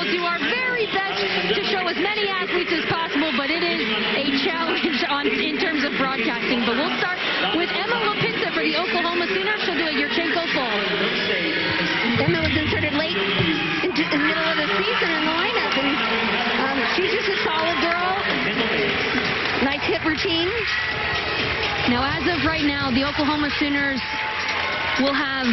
will do our very best to show as many athletes as possible, but it is a challenge in terms of broadcasting. But we'll start with Emma LaPinta for the Oklahoma Sooners. She'll do a Yurchenko full. Emma was inserted late in the middle of the season in the lineup, and she's just a solid girl. Nice hip routine. Now, as of right now, the Oklahoma Sooners will have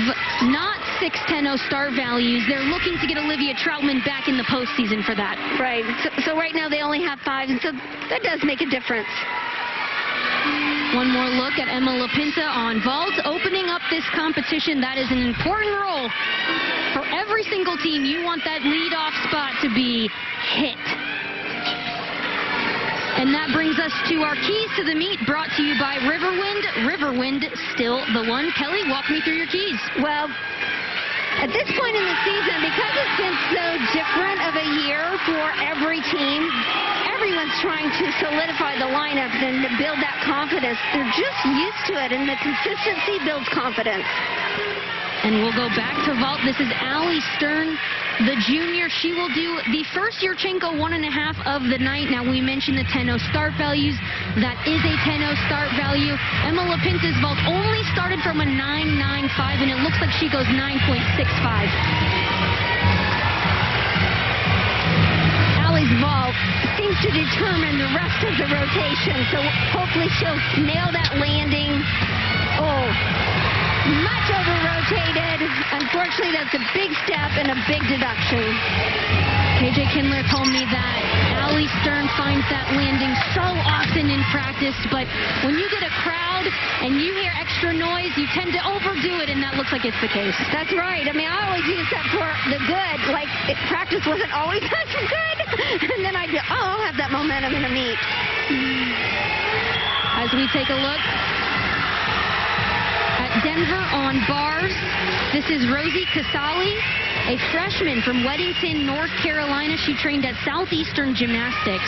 not 6-10-0 start values. They're looking to get Olivia Troutman back in the postseason for that. Right. So right now they only have 5, and so that does make a difference. One more look at Emma LaPinta on vault, opening up this competition. That is an important role for every single team. You want that leadoff spot to be hit. And that brings us to our keys to the meet, brought to you by Riverwind. Riverwind, still the one. Kelly, walk me through your keys. Well, at this point in the season, because it's been so different of a year for every team, everyone's trying to solidify the lineup and to build that confidence. They're just used to it, and the consistency builds confidence. And we'll go back to vault. This is Allie Stern, the junior. She will do the first Yurchenko 1.5 of the night. Now, we mentioned the 10-0 start values. That is a 10-0 start value. Emma LaPinta's vault only started from a 9.95, and it looks like she goes 9.65. Allie's vault seems to determine the rest of the rotation, so hopefully she'll nail that landing. Oh, much over-rotated. Unfortunately, that's a big step and a big deduction. KJ Kindler told me that Allie Stern finds that landing so often in practice, but when you get a crowd and you hear extra noise, you tend to overdo it, and that looks like it's the case. That's right. I mean, I always use that for the good. Like, practice wasn't always that good, and then I'd go, oh, I'll have that momentum in a meet. As we take a look at Denver on bars, this is Rosie Casali, a freshman from Weddington, North Carolina. She trained at Southeastern Gymnastics.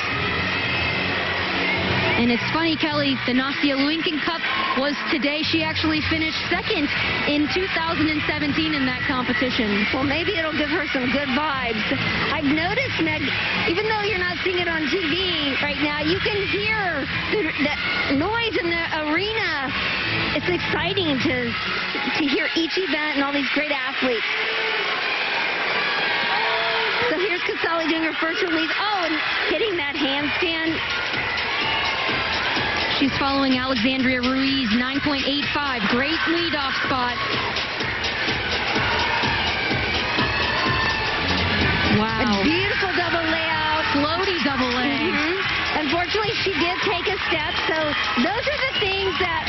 And it's funny, Kelly, the Nastia Lewinken Cup was today. She actually finished second in 2017 in that competition. Well, maybe it'll give her some good vibes. I've noticed, Meg, even though you're not seeing it on TV right now, you can hear the noise in the arena. It's exciting to hear each event and all these great athletes. So here's Casali doing her first release. Oh, and hitting that handstand. She's following Alexandria Ruiz, 9.85. Great leadoff spot. Wow. A beautiful double layout. Floaty double leg. Unfortunately, she did take a step, so those are the things that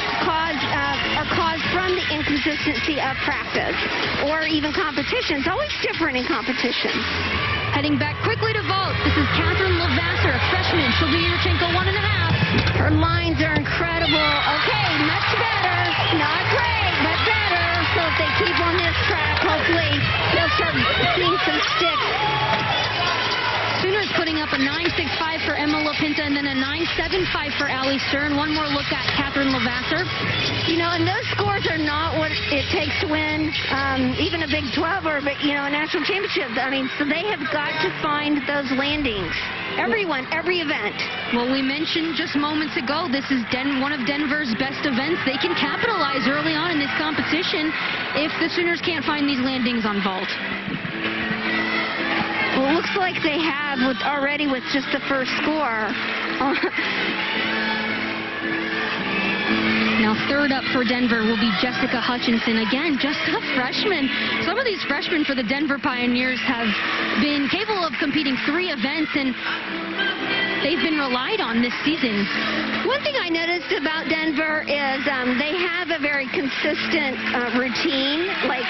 are caused from the inconsistency of practice or even competition. It's always different in competition. Heading back quickly to vault, this is Catherine Lavasser, a freshman. She'll do Yurchenko 1.5. Her lines are incredible. Okay, much better. Not great, but better. So if they keep on this track, hopefully they'll start seeing some sticks. Sooners putting up a 9.65 for Emma LaPinta and then a 9.75 for Allie Stern. One more look at Catherine Lavasser. You know, and those scores are not what it takes to win even a Big 12 or, a national championship. I mean, so they have got to find those landings. Everyone, every event. Well, we mentioned just moments ago, this is one of Denver's best events. They can capitalize early on in this competition if the Sooners can't find these landings on vault. Well, it looks like they have already with just the first score. Now, third up for Denver will be Jessica Hutchinson. Again, just a freshman. Some of these freshmen for the Denver Pioneers have been capable of competing 3 events, and they've been relied on this season. One thing I noticed about Denver is they have a very consistent routine, like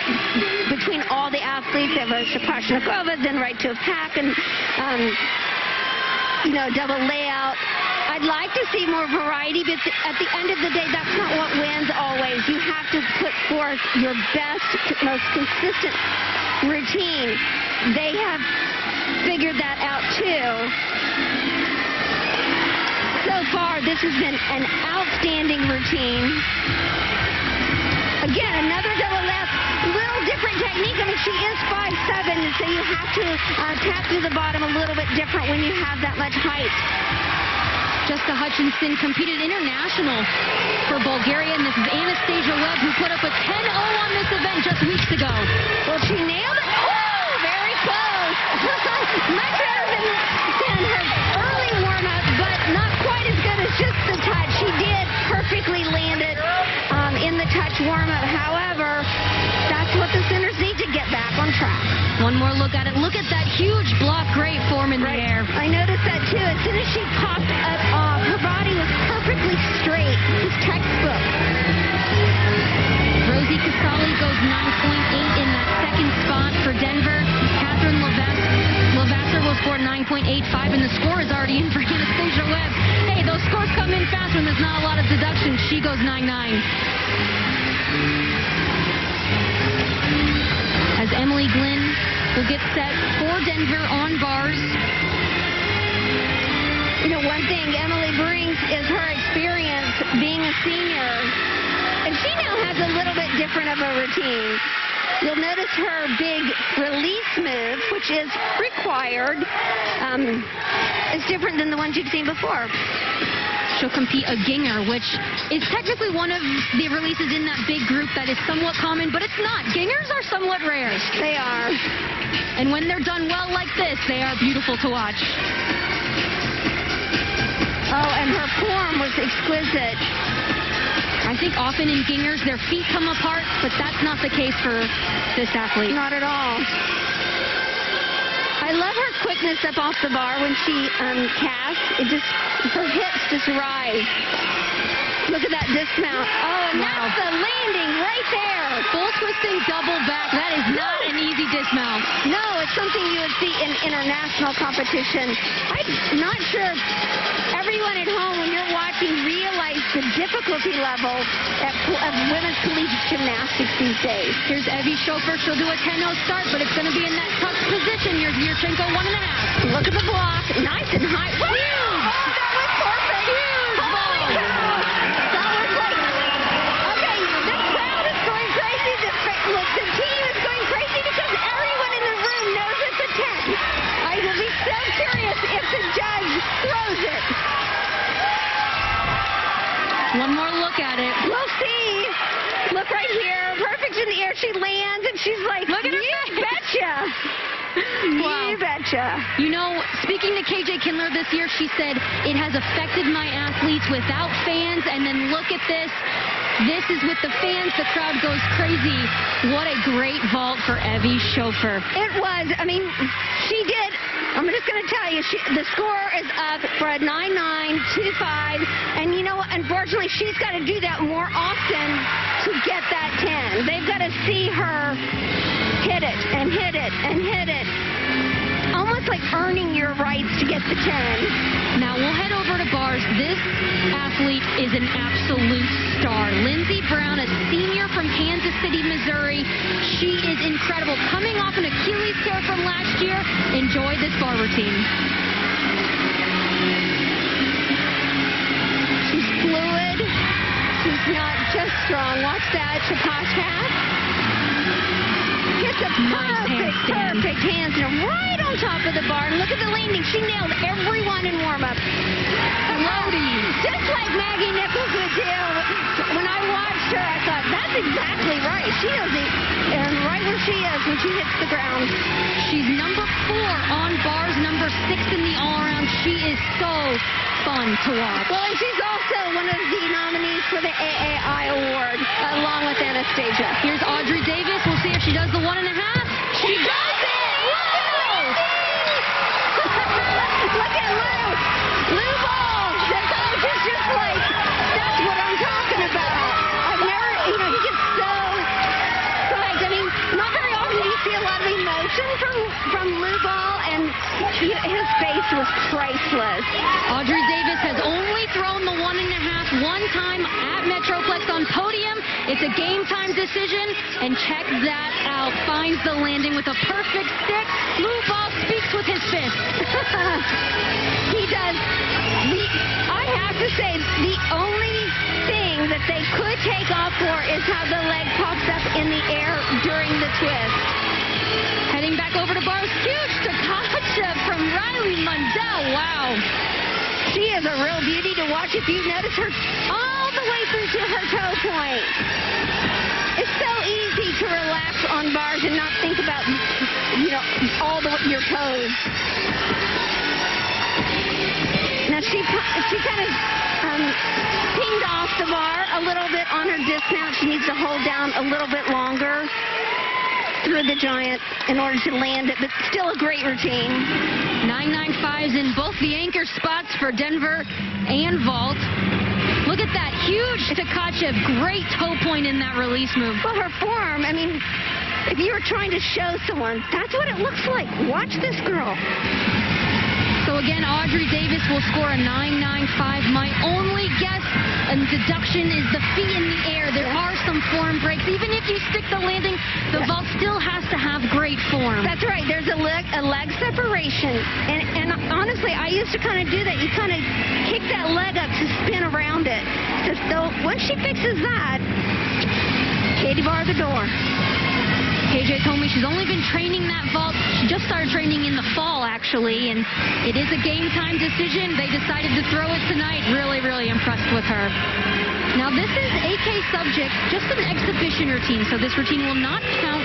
between all the athletes. They have a Shaposhnikova, then right to a pack, and double layout. I'd like to see more variety, but at the end of the day, that's not what wins always. You have to put forth your best, most consistent routine. They have figured that out too. So far, this has been an outstanding routine. Again, another double left, little different technique. I mean, she is 5'6", so you have to tap to the bottom a little bit different when you have that much height. Jessica Hutchinson competed international for Bulgaria, and this is Anastasia Webb, who put up a 10-0 on this event just weeks ago. Well, she nailed it. Oh, very close. Much better than her early warm-up, but not quite as good as just the touch. She did perfectly land it in the touch warm-up. However, that's what the centers need to get back on track. One more look at it. Look at that huge block great form in the air. I noticed that too. As soon as she popped up off, her body was perfectly straight. This textbook. Rosie Casali goes 9.8 in that second spot for Denver. Catherine Lavasser will score 9.85, and the score is already in for Anastasia Webb. Hey, those scores come in fast when there's not a lot of deductions. She goes 9.9. As Emily Glynn will get set for Denver on bars. You know, one thing Emily brings is her experience being a senior. And she now has a little bit different of a routine. You'll notice her big release move, which is required, is different than the ones you've seen before. She'll compete a ginger, which is technically one of the releases in that big group that is somewhat common, but it's not. Gingers are somewhat rare. They are. And when they're done well like this, they are beautiful to watch. Oh, and her form was exquisite. I think often in gingers, their feet come apart, but that's not the case for this athlete. Not at all. I love her quickness up off the bar when she casts. Her hips just rise. Look at that dismount. Oh, and that's the landing right there. Full twisting double back. That is not an easy dismount. No, it's something you would see in international competition. I'm not sure everyone at home, when you're watching, realize the difficulty level of women's collegiate gymnastics these days. Here's Evie Schofer. She'll do a 10-0 start, but it's going to be in that tough position. Here's Yurchenko 1.5. Look at the block. Nice and high. Huge! Oh, that was perfect. Huge! Holy cow! That was like, okay, this crowd is going crazy. The team is going crazy because everyone in the room knows it's a 10. I will be so curious if the judge throws it. One more look at it. We'll see. Look right here. Perfect in the air. She lands, and she's like, look at her you betcha. Wow. You betcha. You know, speaking to KJ Kindler this year, she said, it has affected my athletes without fans, and then look at this. This is with the fans. The crowd goes crazy. What a great vault for Evie Schofer. It was. I mean, she did. I'm just going to tell you, the score is up for a 9.925. And you know what? Unfortunately, she's got to do that more often to get that 10. They've got to see her hit it and hit it and hit it. Almost like earning your rights to get the 10. Now we'll head over to bars. This athlete is an absolute star. Lindsey Brown, a senior from Kansas City, Missouri. She is incredible. Coming off an Achilles tear from last year. Enjoy this bar routine. She's fluid. She's not just strong. Watch that. Chapash half. Gets a perfect handstand right on top of the bar. And look at the landing. She nailed everyone in warm-up. Just like Maggie Nichols would do. When I watched her, I thought, that's exactly right. She knows it, and right where she is when she hits the ground. She's number 4 on bars, number 6 in the all-around. She is so fun to watch. Well, and she's also one of the nominees for the AAI Award, along with Anastasia. Here's Audrey Davis. We'll see if she does the 1.5. She does it! Look at Lou. Lou Ball. The coach is just like, that's what I'm talking about. I've never, he gets so psyched. I mean, not very often do you see a lot of emotion from Lou Ball, and his face was priceless. Audrey Davis has only thrown the 1.5 one time at Metroplex on podium. It's a game-time decision, and check that out. Finds the landing with a perfect stick. Lou Ball speaks with his fist. He does. I have to say, the only thing that they could take off for is how the leg pops up in the air during the twist. Heading back back over to bars. Huge Takasha from Riley Mundell. Wow. She is a real beauty to watch. If you notice her all the way through to her toe point. It's so easy to relax on bars and not think about, your toes. Now she kind of pinged off the bar a little bit on her dismount. She needs to hold down a little bit longer through the giant in order to land it, but still a great routine. 995s in both the anchor spots for Denver and vault. Look at that huge Takasha, great toe point in that release move. Well, her form, I mean, if you were trying to show someone, that's what it looks like. Watch this girl. So again, Audrey Davis will score a 995. My only guess and deduction is the feet in the air. There are some form breaks. Even if you stick the landing, the vault still has to have great form. That's right. There's a leg separation. And honestly, I used to kind of do that. You kind of kick that leg up to spin around it. So once she fixes that, Katie bar the door. KJ told me she's only been training that vault. She just started training in the fall, actually, and it is a game-time decision. They decided to throw it tonight. Really, really impressed with her. Now, this is AK subject, just an exhibition routine, so this routine will not count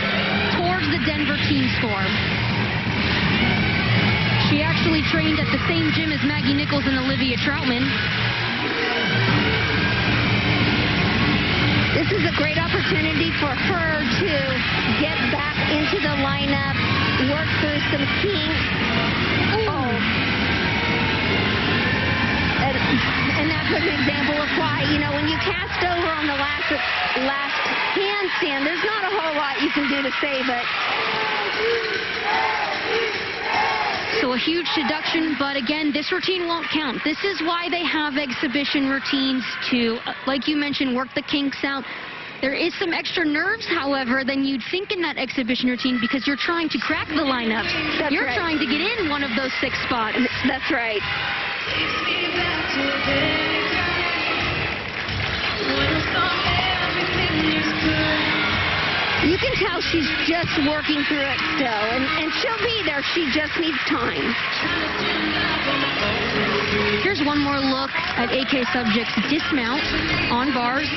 towards the Denver team score. She actually trained at the same gym as Maggie Nichols and Olivia Troutman. This is a great opportunity for her to get back into the lineup, work through some kinks. Oh. And that's an example of why, when you cast over on the last handstand, there's not a whole lot you can do to save it. So a huge deduction, but again, this routine won't count. This is why they have exhibition routines to, like you mentioned, work the kinks out. There is some extra nerves, however, than you'd think in that exhibition routine because you're trying to crack the lineup. You're trying to get in one of those 6 spots. That's right. You can tell she's just working through it still, and she'll be there. She just needs time. Here's one more look at AK subject's dismount on bars.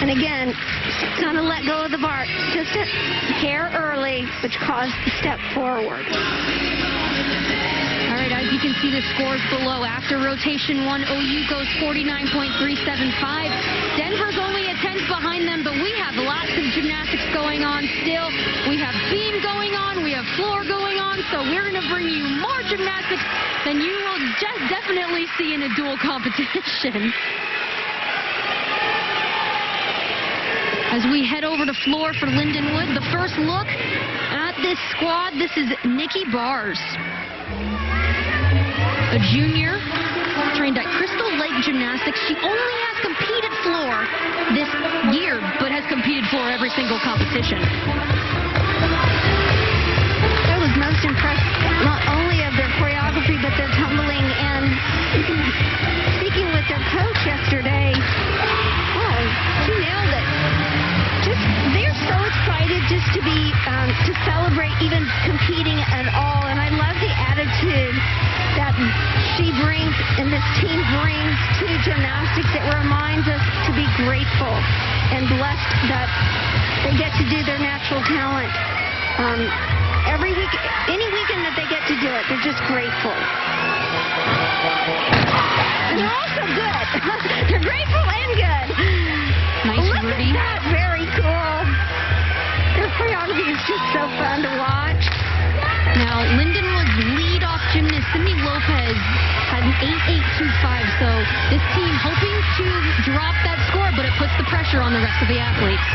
And again, kind of let go of the bar just a hair early, which caused the step forward. All right, as you can see the scores below. After rotation 1, OU goes 49.375. Denver's only a tenth behind them, but we have lots of gymnastics going on still. We have beam going on, we have floor going on, so we're going to bring you more gymnastics than you will just definitely see in a dual competition. As we head over to floor for Lindenwood, the first look at this squad, this is Nikki Bars. A junior, trained at Crystal Lake Gymnastics. She only has competed floor this year, but has competed floor every single competition. I was most impressed not only of their choreography, but their tumbling. And speaking with their coach yesterday, she nailed it. They're so excited just to be, to celebrate even competing at all. And I love the attitude that she brings and this team brings to gymnastics. It reminds us to be grateful and blessed that they get to do their natural talent. Every week, any weekend that they get to do it, they're just grateful. And they're also good. They're grateful and good. Nice, Look Ruby. at that, very cool. Their choreography is just so fun to watch. Now, Lindenwood's lead-off gymnast, Cindy Lopez, had an 8.825, so this team hoping to drop that score, but it puts the pressure on the rest of the athletes.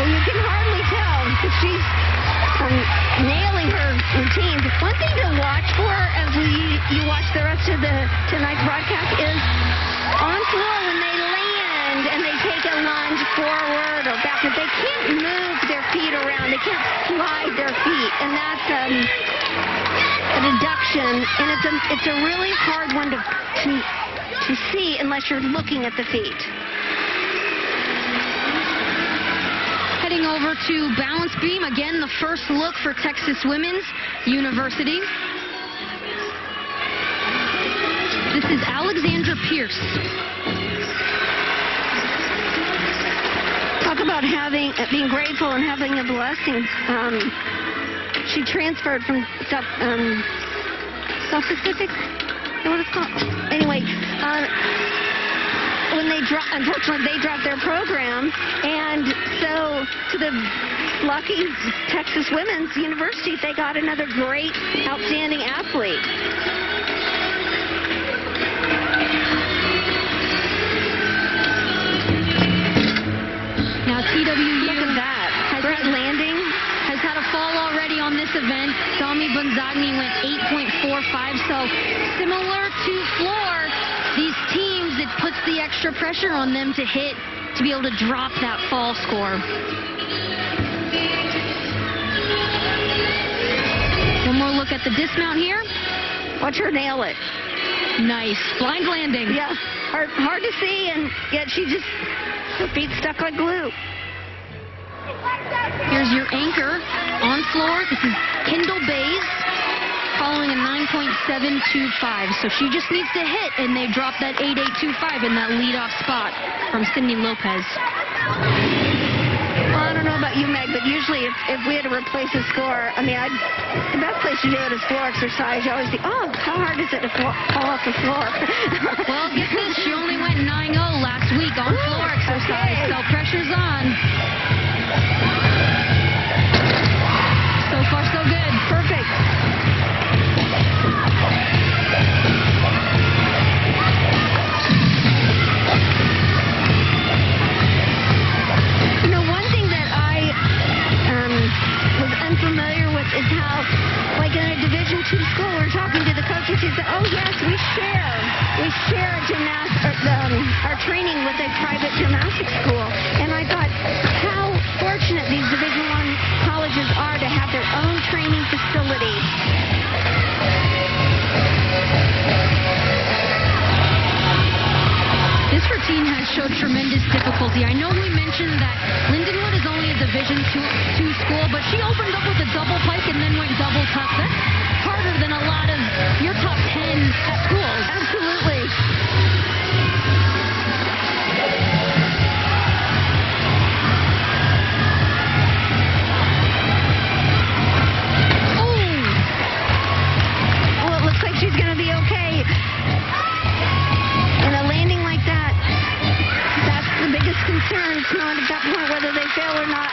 Well, you can hardly tell that she's nailing her routines. One thing to watch for as you watch the rest of tonight's broadcast is on floor when they land and they take a lunge forward or backward. They can't move their feet around. They can't slide their feet, and that's a deduction. And it's a really hard one to see unless you're looking at the feet. Heading over to balance beam, again, the first look for Texas Women's University. This is Alexandra Pierce. Talk about being grateful and having a blessing. She transferred from South Pacific. Is that what it's called? Anyway, unfortunately, they dropped their program, and so to the lucky Texas Women's University, they got another great, outstanding athlete. Now TWU, look at that. Great landing. Has had a fall already on this event. Sami Bonzagni went 8.45, so similar to floor, these teams, it puts the extra pressure on them to hit, to be able to drop that fall score. One more look at the dismount here. Watch her nail it. Nice. Blind landing. Yeah. Hard to see, and yet her feet stuck like glue. Here's your anchor on floor. This is Kendall Bays, following a 9.725. So she just needs to hit, and they drop that 8.825 in that leadoff spot from Cindy Lopez. Well, I don't know about you, Meg, but usually if we had to replace a score, I mean, the best place to do it is floor exercise. You always think, oh, how hard is it to fall off the floor? Well, get this. She only went 9-0 last week on floor exercise, okay. So pressure's on. So far, so good. Perfect. You know, one thing that I was unfamiliar with is how, like in a Division II school, we're talking to the coaches. She said, "Oh yes, we share our training with a private gymnastics school." And I thought, how fortunate these Division I colleges are to have their own training facilities. This routine has showed tremendous difficulty. I know we mentioned that Lindenwood is only a Division II school, but she opened up with a double pike and then went double tuck. That's harder than a lot of your top 10 schools. Absolutely. Well, it looks like she's going to be okay. And a landing like that, that's the biggest concern. It's not at that point whether they fall or not.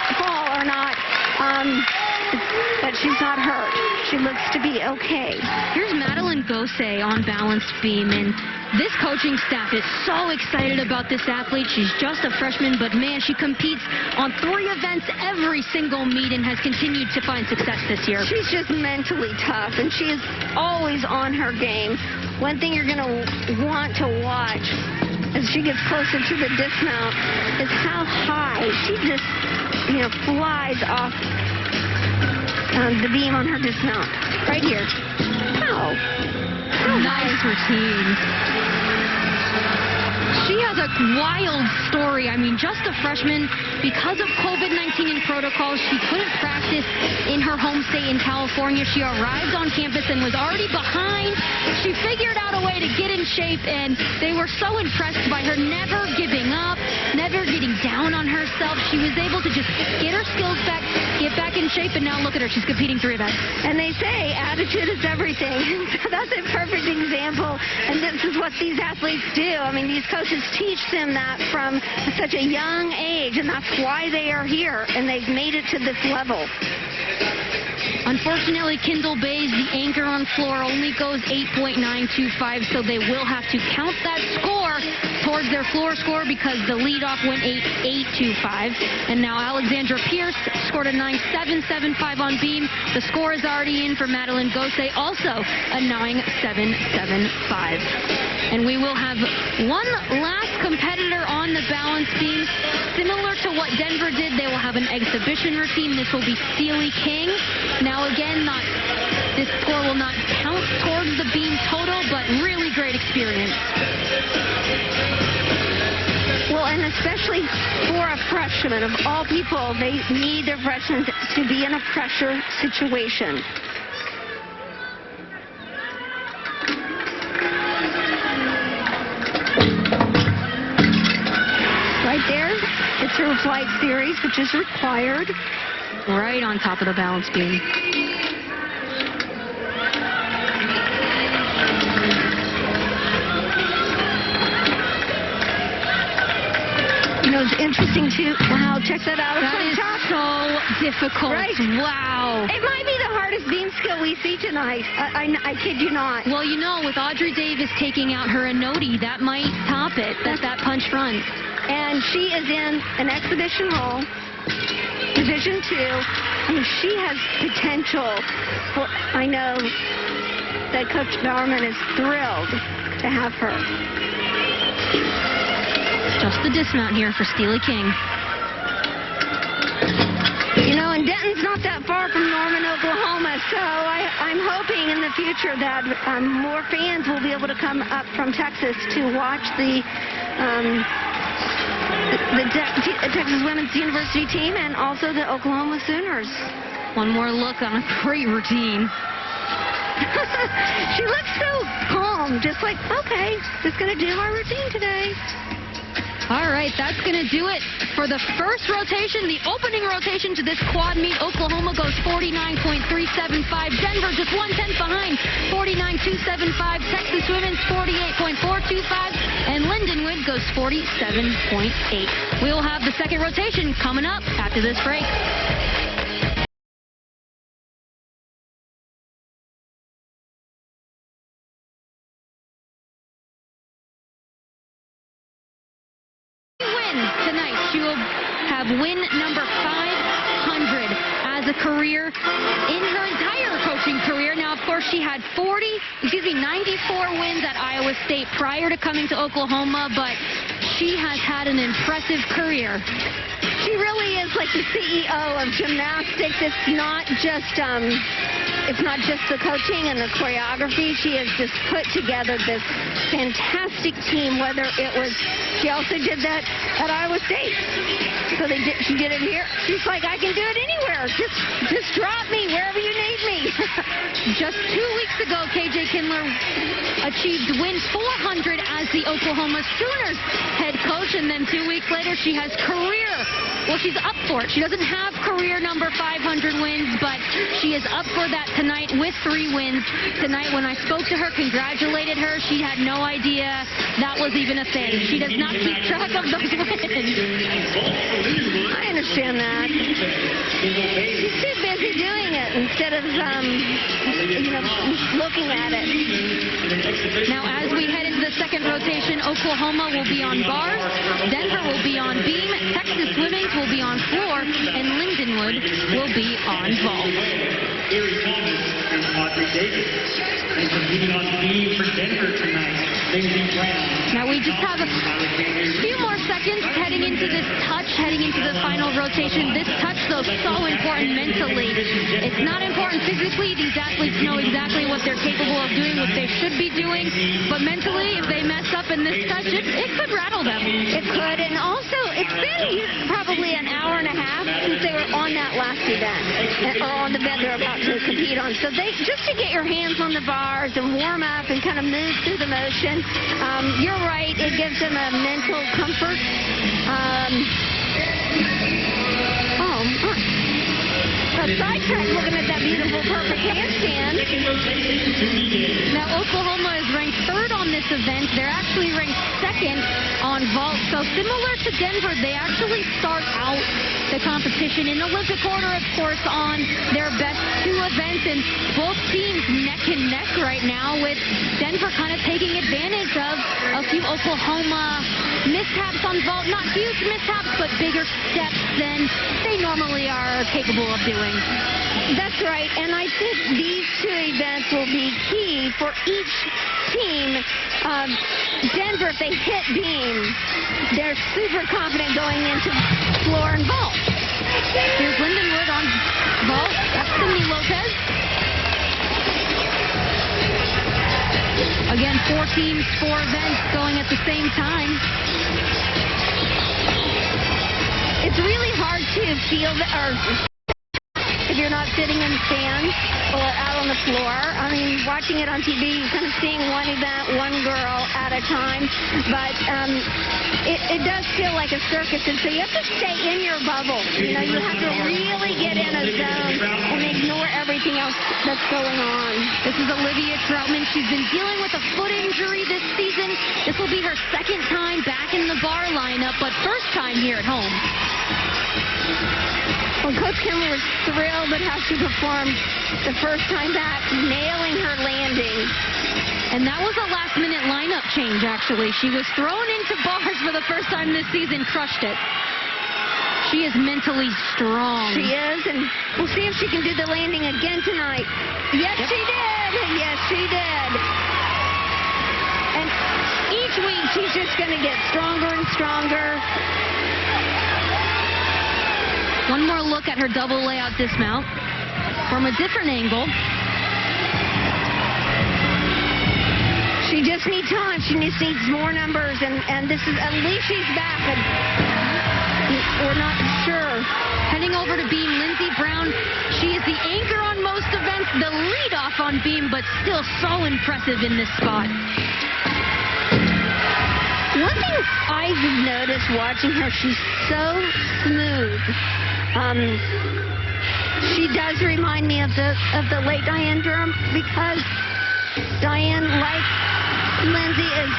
But she's not hurt. She looks to be okay. Here's Madeline Gosay on balance beam, and this coaching staff is so excited about this athlete. She's just a freshman, but man, she competes on 3 events every single meet and has continued to find success this year. She's just mentally tough, and she is always on her game. One thing you're going to want to watch as she gets closer to the dismount is how high she just, flies off the beam on her dismount. Right here. How nice routine. She has a wild story. I mean, just a freshman. Because of COVID-19 and protocols, she couldn't practice in her home state in California. She arrived on campus and was already behind. She figured out a way to get in shape, and they were so impressed by her never giving up, never getting down on herself. She was able to just get her skills back, get back in shape, and now look at her. She's competing 3 events. And they say attitude is everything. So that's a perfect example, and this is what these athletes do. I mean, these coaches teach them that from such a young age, and that's why they are here, and they've made it to this level. Unfortunately, Kendall Bays, the anchor on floor, only goes 8.925, so they will have to count that score towards their floor score because the leadoff went 8.825. And now Alexandra Pierce scored a 9.775 on beam. The score is already in for Madeline Gosay, also a 9.775. And we will have one last competitor on the balance beam. Similar to what Denver did, they will have an exhibition routine. This will be Steely King. Now again, this score will not count towards the beam total, but really great experience. Well, and especially for a freshman. Of all people, they need their freshmen to be in a pressure situation. Right there, it's her flight series, which is required. Right on top of the balance beam. You know, it's interesting, too. Wow, check that out. That is so difficult. Right? Wow. It might be the hardest beam skill we see tonight. I kid you not. Well, you know, with Audrey Davis taking out her Anoti, that might top it, that punch front. And she is in an exhibition hall, Division II. I mean, she has potential. I know that Coach Bowerman is thrilled to have her. Just the dismount here for Steely King. You know, and Denton's not that far from Norman, Oklahoma, so I'm hoping in the future that more fans will be able to come up from Texas to watch the Texas Women's University team and also the Oklahoma Sooners. One more look on a great routine. She looks so calm, just like, okay, just going to do my routine today. All right, that's going to do it for the first rotation, the opening rotation to this quad meet. Oklahoma goes 49.375. Denver just 1/10 behind, 49.275. Texas Women's 48.425. And Lindenwood goes 47.8. We'll have the second rotation coming up after this break. Tonight, she will have win number 500 as a career in her entire coaching career. Now, of course, she had 94 wins at Iowa State prior to coming to Oklahoma, but she has had an impressive career. She really is like the CEO of gymnastics. It's not just the coaching and the choreography. She has just put together this fantastic team, whether it was, she also did that at Iowa State. So she did it here. She's like, I can do it anywhere. Just drop me wherever you need me. Just 2 weeks ago, KJ Kindler achieved win 400 as the Oklahoma Sooners head coach, and then 2 weeks later, she has she's up for it. She doesn't have career number 500 wins, but she is up for that tonight with 3 wins. Tonight, when I spoke to her, congratulated her, she had no idea that was even a thing. She does not keep track of those wins. I understand that. She's too busy doing it instead of, looking at it. Now, as we head into the second rotation, Oklahoma will be on bars, Denver will be on beam, Texas Women's will be on floor, and Lindenwood will be on vault. Gary Thomas and Audrey Davis. And competing on beam for Denver tonight, Lindsey Brown. Now we just have a few more seconds heading into this touch, heading into the final rotation. This touch, though, is so important mentally. It's not important physically. These athletes know exactly what they're capable of doing, what they should be doing. But mentally, if they mess up in this touch, it could rattle them. It could, and also, it's been probably an hour and a half since they were on that last event, or on the event they're about to compete on. So just to get your hands on the bars and warm up and kind of move through the motion, you're right, it gives them a mental comfort. Sidetrack looking at that beautiful, perfect handstand. Now, Oklahoma is ranked 3rd on this event. They're actually ranked 2nd on vault. So similar to Denver, they actually start out the competition in Olympic order, of course, on their best 2 events. And both teams neck and neck right now, with Denver kind of taking advantage of a few Oklahoma mishaps on vault. Not huge mishaps, but bigger steps than they normally are capable of doing. That's right, and I think these 2 events will be key for each team. Denver, if they hit beam, they're super confident going into floor and vault. Here's Lindenwood on vault. That's Cindy Lopez. Again, 4 teams, 4 events going at the same time. It's really hard to feel if you're not sitting in stands or out on the floor. I mean, watching it on TV, you're kind of seeing one event, one girl at a time. But it does feel like a circus, and so you have to stay in your bubble. You know, you have to really get in a zone and ignore everything else that's going on. This is Olivia Troutman. She's been dealing with a foot injury this season. This will be her second time back in the bar lineup, but first time here at home. Well, Coach Kindler was thrilled at how she performed the first time back, nailing her landing. And that was a last-minute lineup change, actually. She was thrown into bars for the first time this season, crushed it. She is mentally strong. She is, and we'll see if she can do the landing again tonight. Yes, she did. Yes, she did. And each week, she's just going to get stronger and stronger. One more look at her double layout dismount from a different angle. She just needs time. She just needs more numbers, and this is at least she's back. And we're not sure. Heading over to beam, Lindsey Brown. She is the anchor on most events, the lead off on beam, but still so impressive in this spot. One thing I've noticed watching her, she's so smooth. She does remind me of the late Diane Durham, because Diane, like Lindsey, is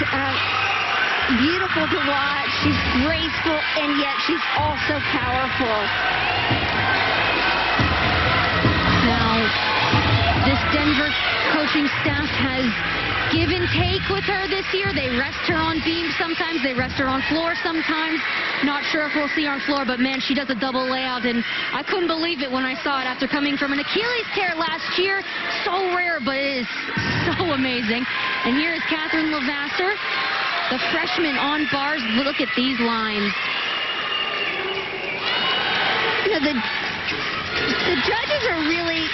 beautiful to watch. She's graceful, and yet she's also powerful. Now, this Denver coaching staff has give and take with her this year. They rest her on beam sometimes. They rest her on floor sometimes. Not sure if we'll see her on floor, but man, she does a double layout, and I couldn't believe it when I saw it after coming from an Achilles tear last year. So rare, but it is so amazing. And here is Catherine Levasseur, the freshman on bars. Look at these lines. You know, the judges are really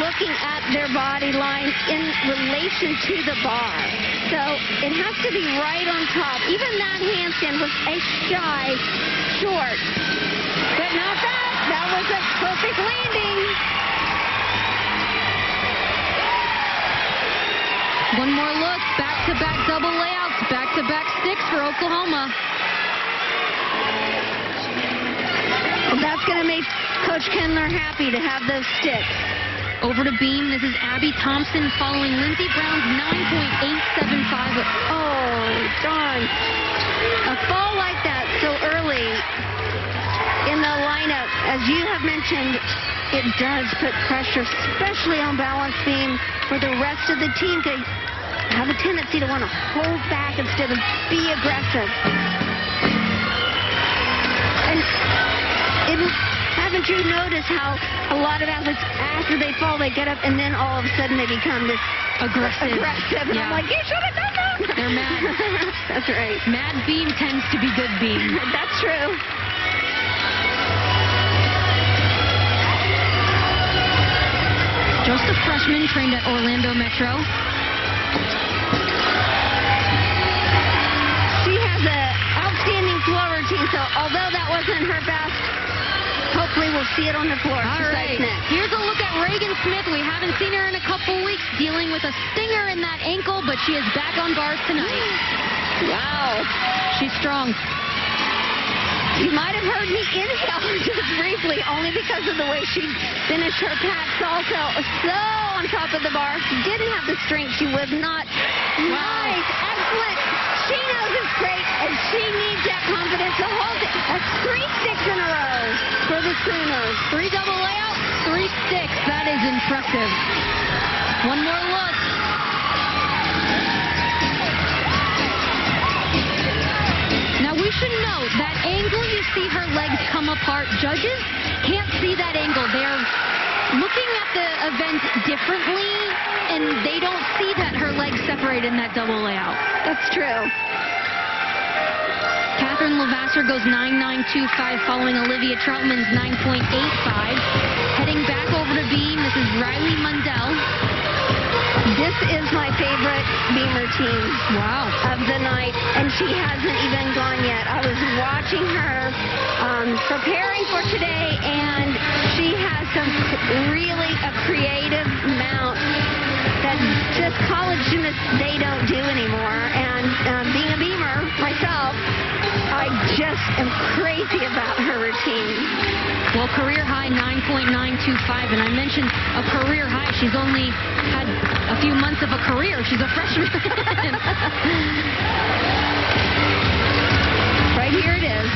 looking at their body line in relation to the bar. So it has to be right on top. Even that handstand was a shy short. But not that. That was a perfect landing. One more look. Back-to-back double layouts. Back-to-back sticks for Oklahoma. And that's going to make Coach Kindler happy to have those sticks. Over to beam. This is Abby Thompson following Lindsey Brown's 9.875. Oh, darn. A fall like that so early in the lineup, as you have mentioned, it does put pressure, especially on balance beam, for the rest of the team to have a tendency to want to hold back instead of be aggressive. And haven't you noticed how a lot of athletes, after they fall, they get up, and then all of a sudden they become this aggressive. And Yeah. I'm like, you should have done that. They're mad. That's right. Mad beam tends to be good beam. That's true. Just a freshman trained at Orlando Metro. She has an outstanding floor routine, so although that wasn't her best, hopefully we'll see it on the floor. All right. Here's a look at Reagan Smith. We haven't seen her in a couple weeks, dealing with a stinger in that ankle, but she is back on bars tonight. Wow. She's strong. You might have heard me inhale just briefly, only because of the way she finished her packs also. So on top of the bar. She didn't have the strength. She was not. Wow. Nice. Excellent. She knows it's great, and she needs that confidence to hold it. That's 3 sticks in a row for the Sooners. 3 double layouts, 3 sticks. That is impressive. One more look. Now we should note that angle you see her legs come apart. Judges can't see that angle. They're looking at the event differently, and they don't see that her legs separate in that double layout. That's true. Catherine Levasseur goes 9.925 following Olivia Troutman's 9.85. Heading back over to beam, this is Riley Mundell. This is my favorite beam routine of the night, and she hasn't even gone yet. I was watching her preparing for today, and she has some really a creative mount that just college gymnasts, they don't do anymore. And being a beamer myself, I just am crazy about her routine. Well, career high 9.925, and I mentioned a career high. She's only had a few months of a career. She's a freshman. Right here it is.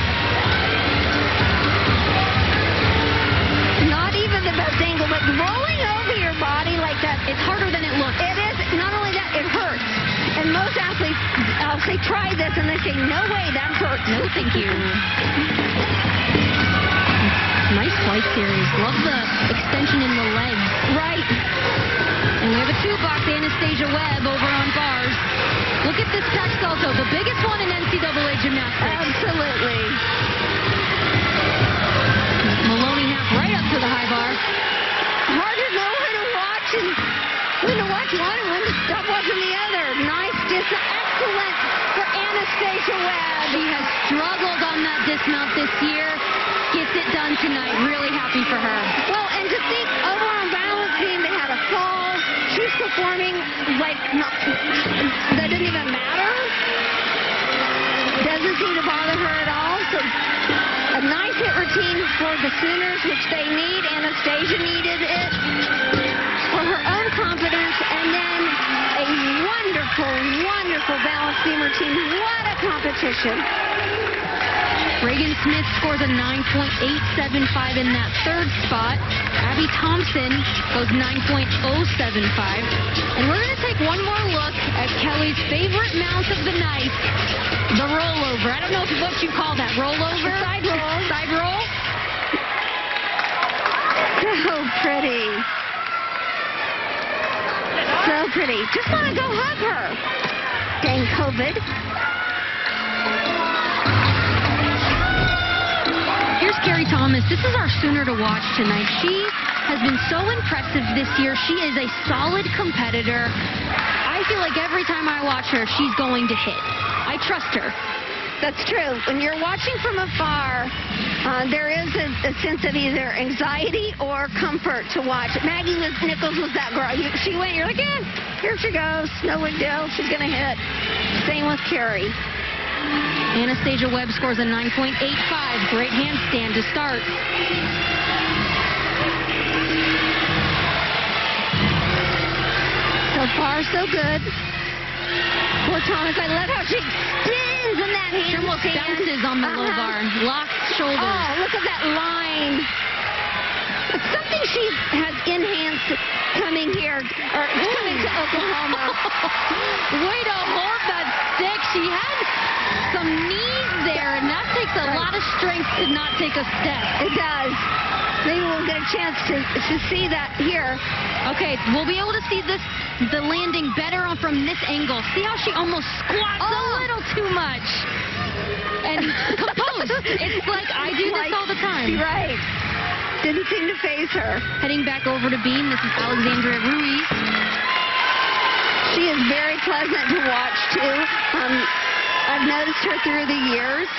Not even the best angle, but rolling over your body like that. It's harder than it looks. It is. Not only that, it hurts. And most athletes, I'll say, try this, and they say, no way, that hurts. No, thank you. Nice flight series. Love the extension in the legs. Right. And we have a two-box Anastasia Webb over on bars. Look at this tack salto, the biggest one in NCAA gymnastics. Absolutely. Maloney half right up to the high bar. Hard to know when to watch and when to watch one and when to stop watching the other. Nice, just excellent for Anastasia Webb. She has struggled on that dismount this year. Gets it done tonight. Really happy for her. Well, and to think over on balance beam, they had a fall. She's performing like that didn't even matter. Doesn't seem to bother her at all. So a nice hit routine for the Sooners, which they need. Anastasia needed it for her own confidence, and then a wonderful, wonderful balance beam routine. What a competition. Reagan Smith scores a 9.875 in that third spot. Abby Thompson goes 9.075. And we're going to take one more look at Kelly's favorite mount of the night, the rollover. I don't know what you call that, rollover? Side roll. Side roll? So pretty. So pretty. Just want to go hug her. Dang COVID. Here's Carrie Thomas. This is our Sooner to watch tonight. She has been so impressive this year. She is a solid competitor. I feel like every time I watch her, she's going to hit. I trust her. That's true. When you're watching from afar, there is a sense of either anxiety or comfort to watch. Maggie Nichols was that girl. She went, you're like, yeah, here she goes. No big deal. She's going to hit. Same with Carrie. Anastasia Webb scores a 9.85. Great handstand to start. So far, so good. Poor Thomas. I love how she spins in that handstand. She almost bounces on the low bar. Locks shoulders. Oh, look at that line. It's something she has enhanced coming here, or coming to Oklahoma. Way to hold that stick. She had some knees there, and that takes a lot of strength to not take a step. It does. Maybe we'll get a chance to see that here. Okay, we'll be able to see the landing better from this angle. See how she almost squats a little too much. And composed. It's like I do this all the time. Right. Didn't seem to faze her. Heading back over to beam, this is Alexandria Ruiz. She is very pleasant to watch, too. I've noticed her through the years.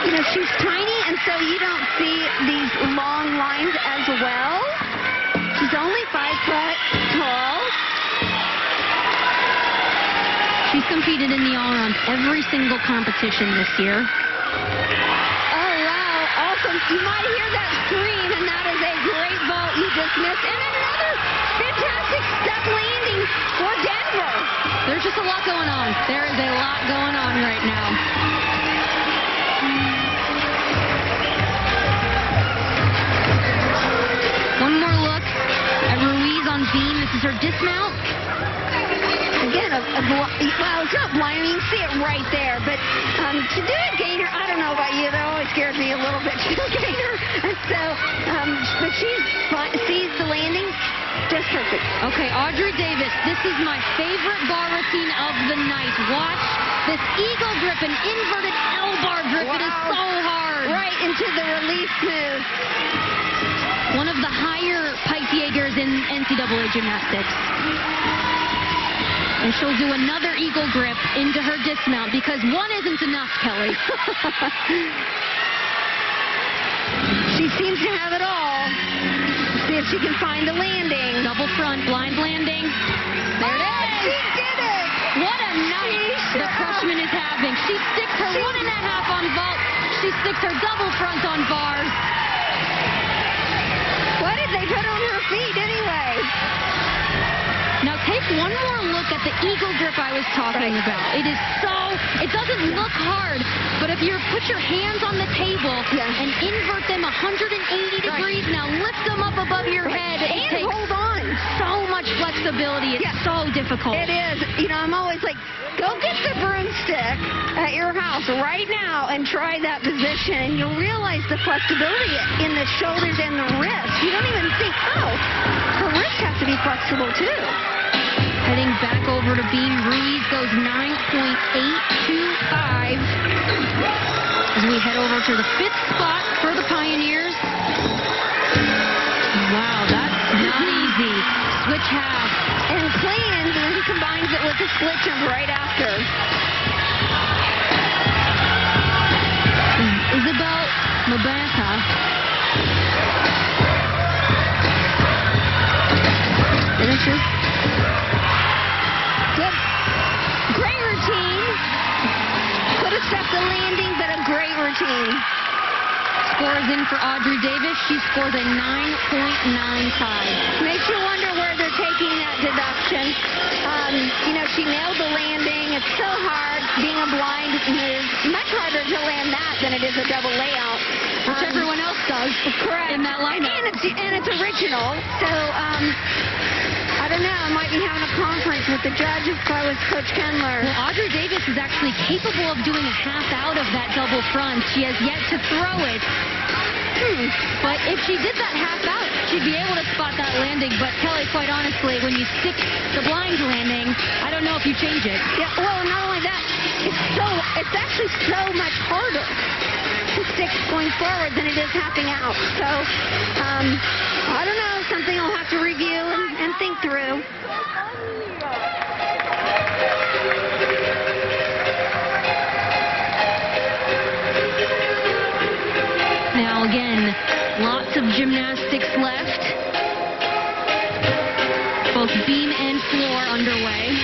You know, she's tiny, and so you don't see these long lines as well. She's only 5 foot tall. She's competed in the all-around every single competition this year. Oh, wow. Awesome. You might hear that scream, and that is a great vault you just missed. And another fantastic step landing for Denver. There's just a lot going on. There is a lot going on right now. One more look at Ruiz on beam. This is her dismount. Again, well, it's not blind. You can see it right there. But to do a gainer, I don't know about you. That always scares me a little bit to do a gainer. And so, but she sees the landing just perfect. Okay, Audrey Davis. This is my favorite bar routine of the night. Watch this eagle grip and inverted L bar grip. Wow. It is so hard. Right into the release move. One of the higher pike Alex Yeager's in NCAA gymnastics. And she'll do another eagle grip into her dismount because one isn't enough, Kelly. She seems to have it all. See if she can find the landing. Double front, blind landing. There it is. She did it. What a night the freshman is having. She sticks her 1.5 on vault. She sticks her double front on bars. What did they put on her feet anyway? Now take one more look at the eagle grip I was talking about. It is it doesn't look hard, but if you put your hands on the table and invert them 180 degrees, now lift them up above your head. It takes hold on. So much flexibility. It's so difficult. It is. You know, I'm always like, go get the broomstick at your house right now and try that position, and you'll realize the flexibility in the shoulders and the wrist. You don't even think, oh, her wrist has to be flexible too. Heading back over to beam, Ruiz goes 9.825 as we head over to the 5th spot for the Pioneers. Wow, that's not easy. Switch half. And plans, and he combines it with the split jump right after. Isabel Mabanta. Finishes. Good. Great routine. Could have stepped the landing, but a great routine. Scores in for Audrey Davis. She scores a 9.95. Makes you wonder where they're taking that deduction. You know, she nailed the landing. It's so hard being a blind move. Much harder to land that than it is a double layout. Which everyone else does. Correct. In that lineup. And it's original. So, I don't know. I might be having a conference with the judge if I was Coach Kendler. Well, Audrey Davis is actually capable of doing a half out of that double front. She has yet to throw it. But if she did that half out, she'd be able to spot that landing. But Kelly, quite honestly, when you stick the blind landing, I don't know if you change it. Yeah, well, not only that, it's actually so much harder to stick going forward than it is halfing out. So, I don't know, something I'll have to review and think through. Now again, lots of gymnastics left. Both beam and floor underway.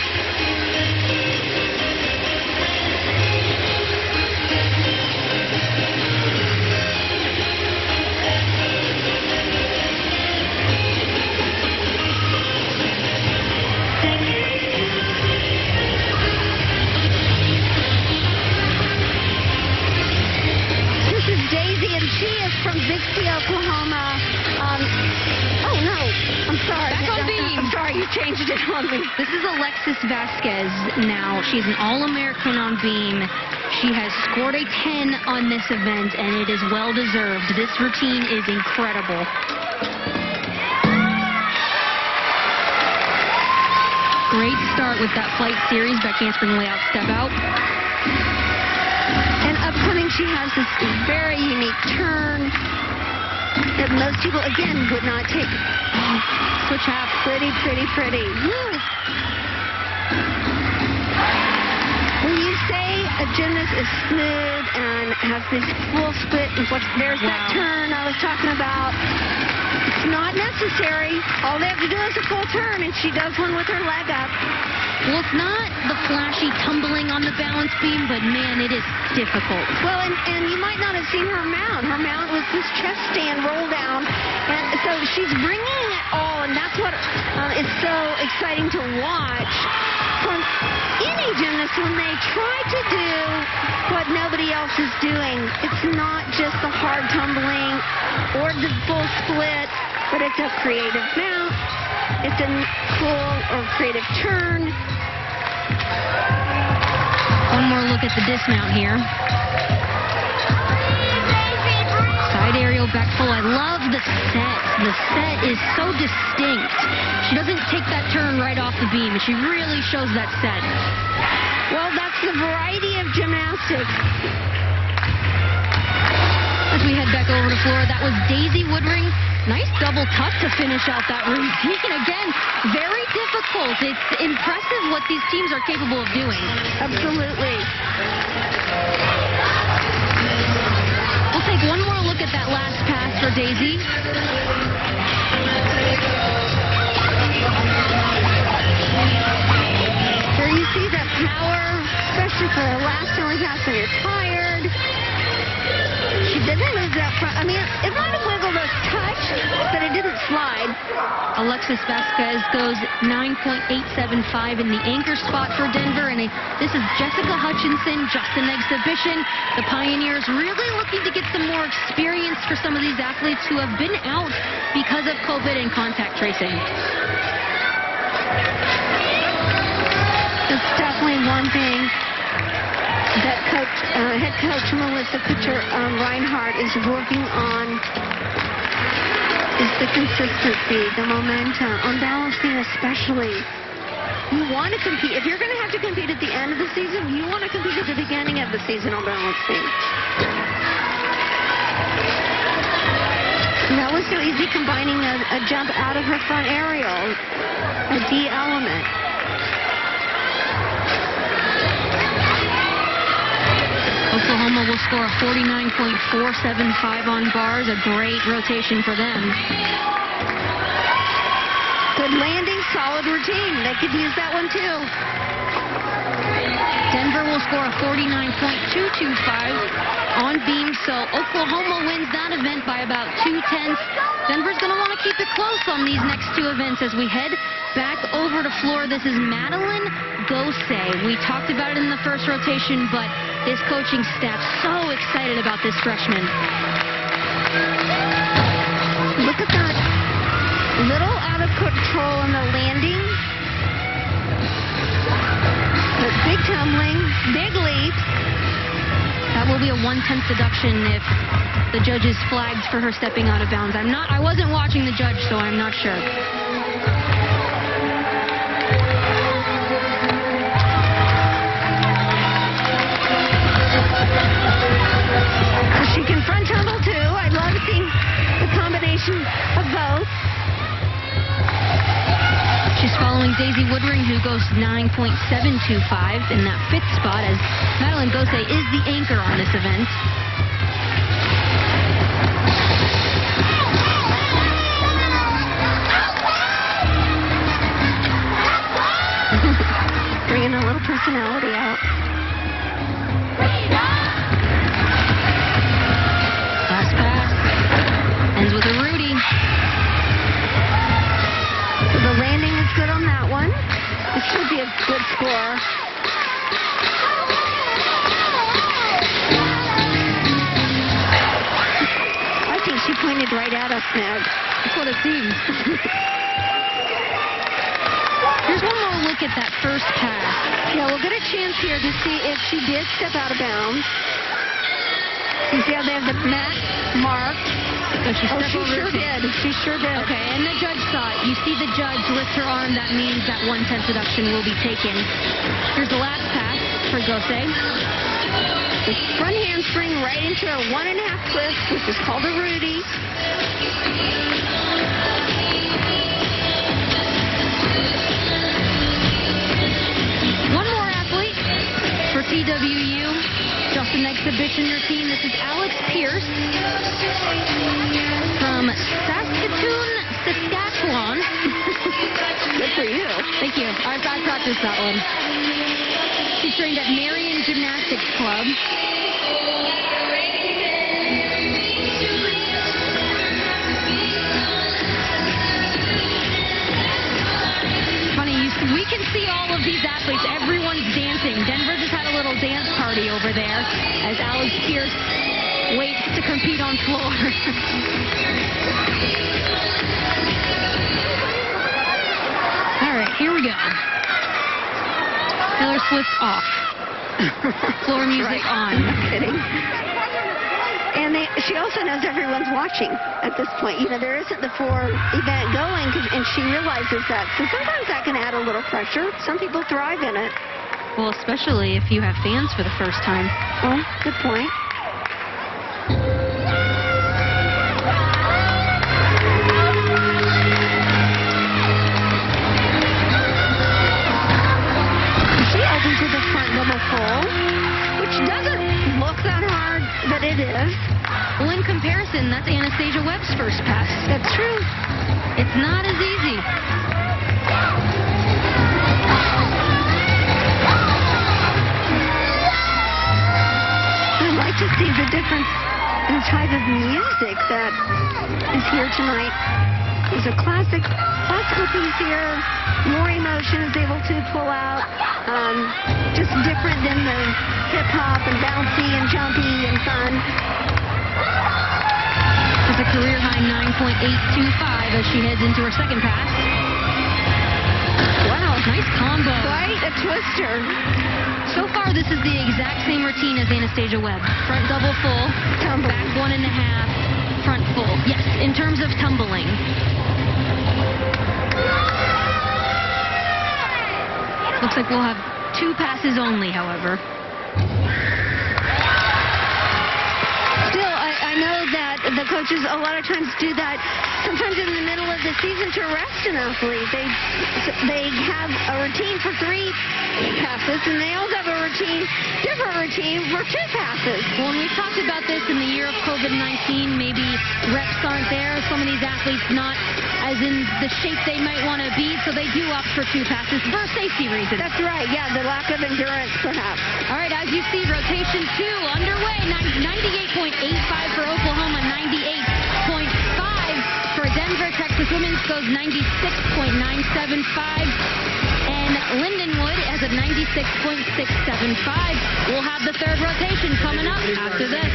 She is from Bixby, Oklahoma. Oh, no. I'm sorry. Back on beam. I'm sorry, you changed it on me. This is Alexis Vasquez now. She's an All-American on beam. She has scored a 10 on this event, and it is well-deserved. This routine is incredible. Great start with that flight series. Back handspring layout step out. And upcoming, she has this very unique turn that most people, again, would not take. Switch half. Pretty, pretty, pretty. Woo. When you say a gymnast is smooth and has this full split, there's that turn I was talking about. It's not necessary. All they have to do is a full turn, and she does one with her leg up. Well, it's not the flashy tumbling on the balance beam, but man, it is difficult. Well, and you might not have seen her mount. Her mount was this chest stand roll down, and so she's bringing it all, and that's what is so exciting to watch from any gymnast when they try to do what nobody else is doing. It's not just the hard tumbling or the full split, but it's a creative mount. It's a cool or creative turn. One more look at the dismount here. Side aerial back full. I love the set. The set is so distinct. She doesn't take that turn right off the beam. She really shows that set. Well, that's the variety of gymnastics. As we head back over to Florida, that was Daisy Woodring. Nice double tuck to finish out that routine. Again, very difficult. It's impressive what these teams are capable of doing. Absolutely. We'll take one more look at that last pass for Daisy. There you see that power, especially for the last only pass when you're tired. She didn't lose that front. I mean, it might have wiggled a touch, but it didn't slide. Alexis Vasquez goes 9.875 in the anchor spot for Denver. And this is Jessica Hutchinson, just an exhibition. The Pioneers really looking to get some more experience for some of these athletes who have been out because of COVID and contact tracing. It's definitely one thing that head coach Melissa Kutcher Reinhardt is working on is the consistency, the momentum, on balancing especially. You want to compete. If you're going to have to compete at the end of the season, you want to compete at the beginning of the season on balancing. That was so easy combining a jump out of her front aerial, a D element. Oklahoma will score a 49.475 on bars. A great rotation for them. Good landing, solid routine. They could use that one too. Denver will score a 49.225 on beam, so Oklahoma wins that event by about 2/10. Denver's going to want to keep it close on these next two events as we head back over to Florida. This is Madeline Gose. We talked about it in the first rotation, but this coaching staff so excited about this freshman. Look at that. Little out of control on the landing. But big tumbling, big leaps. That will be a 1/10 deduction if the judges flagged for her stepping out of bounds. I wasn't watching the judge, so I'm not sure. She can front tumble too. I'd love to see the combination of both. She's following Daisy Woodring, who goes 9.725 in that fifth spot, as Madeline Gose is the anchor on this event. Bringing a little personality out. Last pass ends with a Rudy. So the landing is good on that one. This should be a good score. I think she pointed right at us, Meg. That's what it seems. Here's one more look at that first pass. Yeah, we'll get a chance here to see if she did step out of bounds. You see how they have the mat marked? So she sure did. She sure did. Okay, and the judge saw it. You see the judge lift her arm. That means that 1/10 deduction will be taken. Here's the last pass for Gose. The front handspring right into a 1.5 twist, which is called a Rudy. One more athlete for TWU. Just an exhibition routine. This is Alex Pierce from Saskatoon, Saskatchewan. Good for you. Thank you. I practiced that one. She trained at Marion Gymnastics Club. We can see all of these athletes. Everyone's dancing. Denver just had a little dance party over there as Alex Pierce waits to compete on floor. All right, here we go. Taylor Swift off. Floor music right. on. No kidding. And she also knows everyone's watching at this point. You know, there isn't the event going, and she realizes that. So sometimes that can add a little pressure. Some people thrive in it. Well, especially if you have fans for the first time. Well, good point. true. It's not as easy. I'd like to see the difference in the type of music that is here tonight. There's a classical piece here, more emotion is able to pull out, just different than the hip-hop and bouncy and jumpy and fun. It's a career high 9.825 as she heads into her second pass. Wow. Nice combo. Quite a twister. So far, this is the exact same routine as Anastasia Webb. Front double full, Tumbling. back 1.5, front full. Yes, in terms of tumbling. Looks like we'll have 2 passes only, however. Still, I know that the coaches a lot of times do that sometimes in the middle of the season to rest an athlete. They have a routine for 3 passes, and they also have a different routine for 2 passes. Well, when we talked about this in the year of COVID-19, maybe reps aren't there. Some of these athletes not as in the shape they might want to be, so they do opt for 2 passes for a safety reason. That's right, yeah, the lack of endurance, perhaps. All right, as you see, rotation 2 underway. 98.85 for Oklahoma, 98.5 for Denver. Texas Women's goes 96.975. And Lindenwood has a 96.675. We'll have the third rotation coming up after this.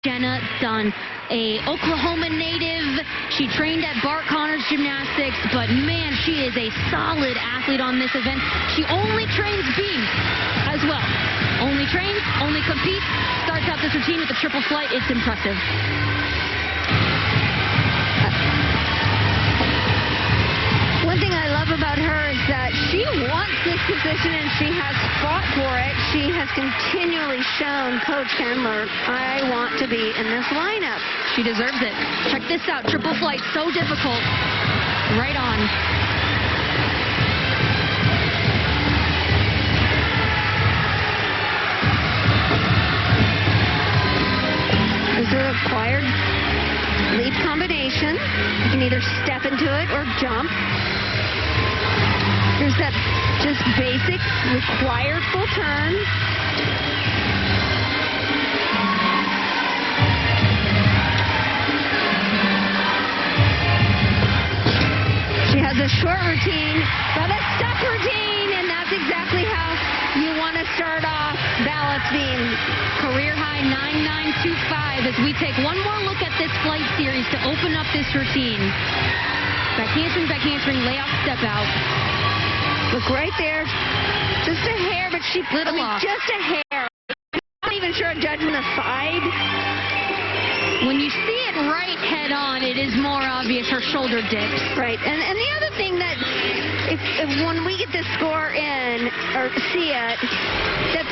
Jenna Dunn, a Oklahoma native. She trained at Bart Connors Gymnastics, but man, she is a solid athlete on this event. She only trains beam as well. Only trains, only competes. Starts out this routine with a triple flight. It's impressive. One thing I love about her is that she wants this position and she has fought for it. She has continually shown Coach Kendler, I want to be in this lineup. She deserves it. Check this out. Triple flight, so difficult. Right on. There's a required leap combination. You can either step into it or jump. There's that just basic required full turn. She has a short routine, but a step routine, and that's exactly how you want to start off balance beam. Career high 9925 as we take one more look at this flight series to open up this routine. Back handspring, lay off, step out. Look right there. Just a hair, but she Little off. just a hair. Not even sure a judgment aside. When you see it right head on, it is more obvious her shoulder dips. Right. And the other thing that if when we get the score in or see it, that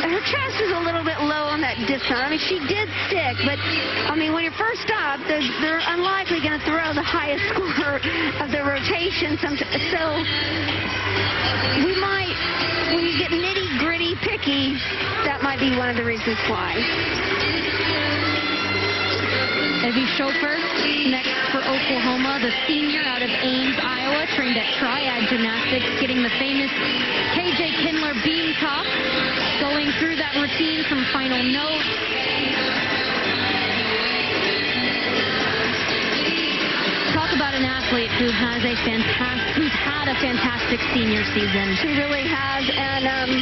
her chest is a little bit low on that dismount. I mean, she did stick, but I mean, when you're first up, they're unlikely going to throw the highest score of the rotation. So we might, when you get nitty-gritty picky, that might be one of the reasons why. Evie Schofer, next for Oklahoma, the senior out of Ames, Iowa, trained at Triad Gymnastics, getting the famous KJ Kindler beam top, going through that routine from final note. Talk about an athlete who has who's had a fantastic senior season. She really has, and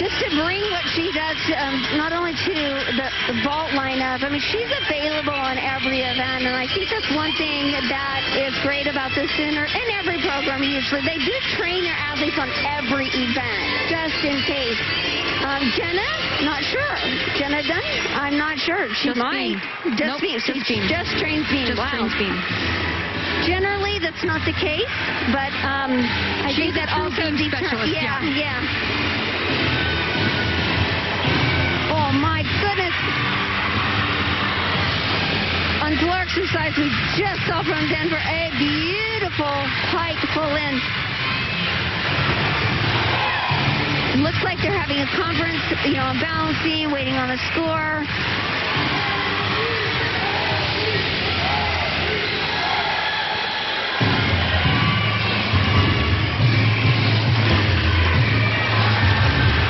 just to bring what she does not only to the vault lineup, I mean, she's available on every event, and I think that's one thing that is great about the Sooner in every program usually. They do train their athletes on every event, just in case. Jenna, not sure. Jenna Dunn, I'm not sure. She Just might. beam. Just Nope, beam. just beam. Just trains beam. Just Wow. trains beam. Generally, that's not the case, but I She's think that a true also beam specialist, yeah. Oh my goodness! Some floor exercise we just saw from Denver. A beautiful height full in. Looks like they're having a conference, on balancing, waiting on a score.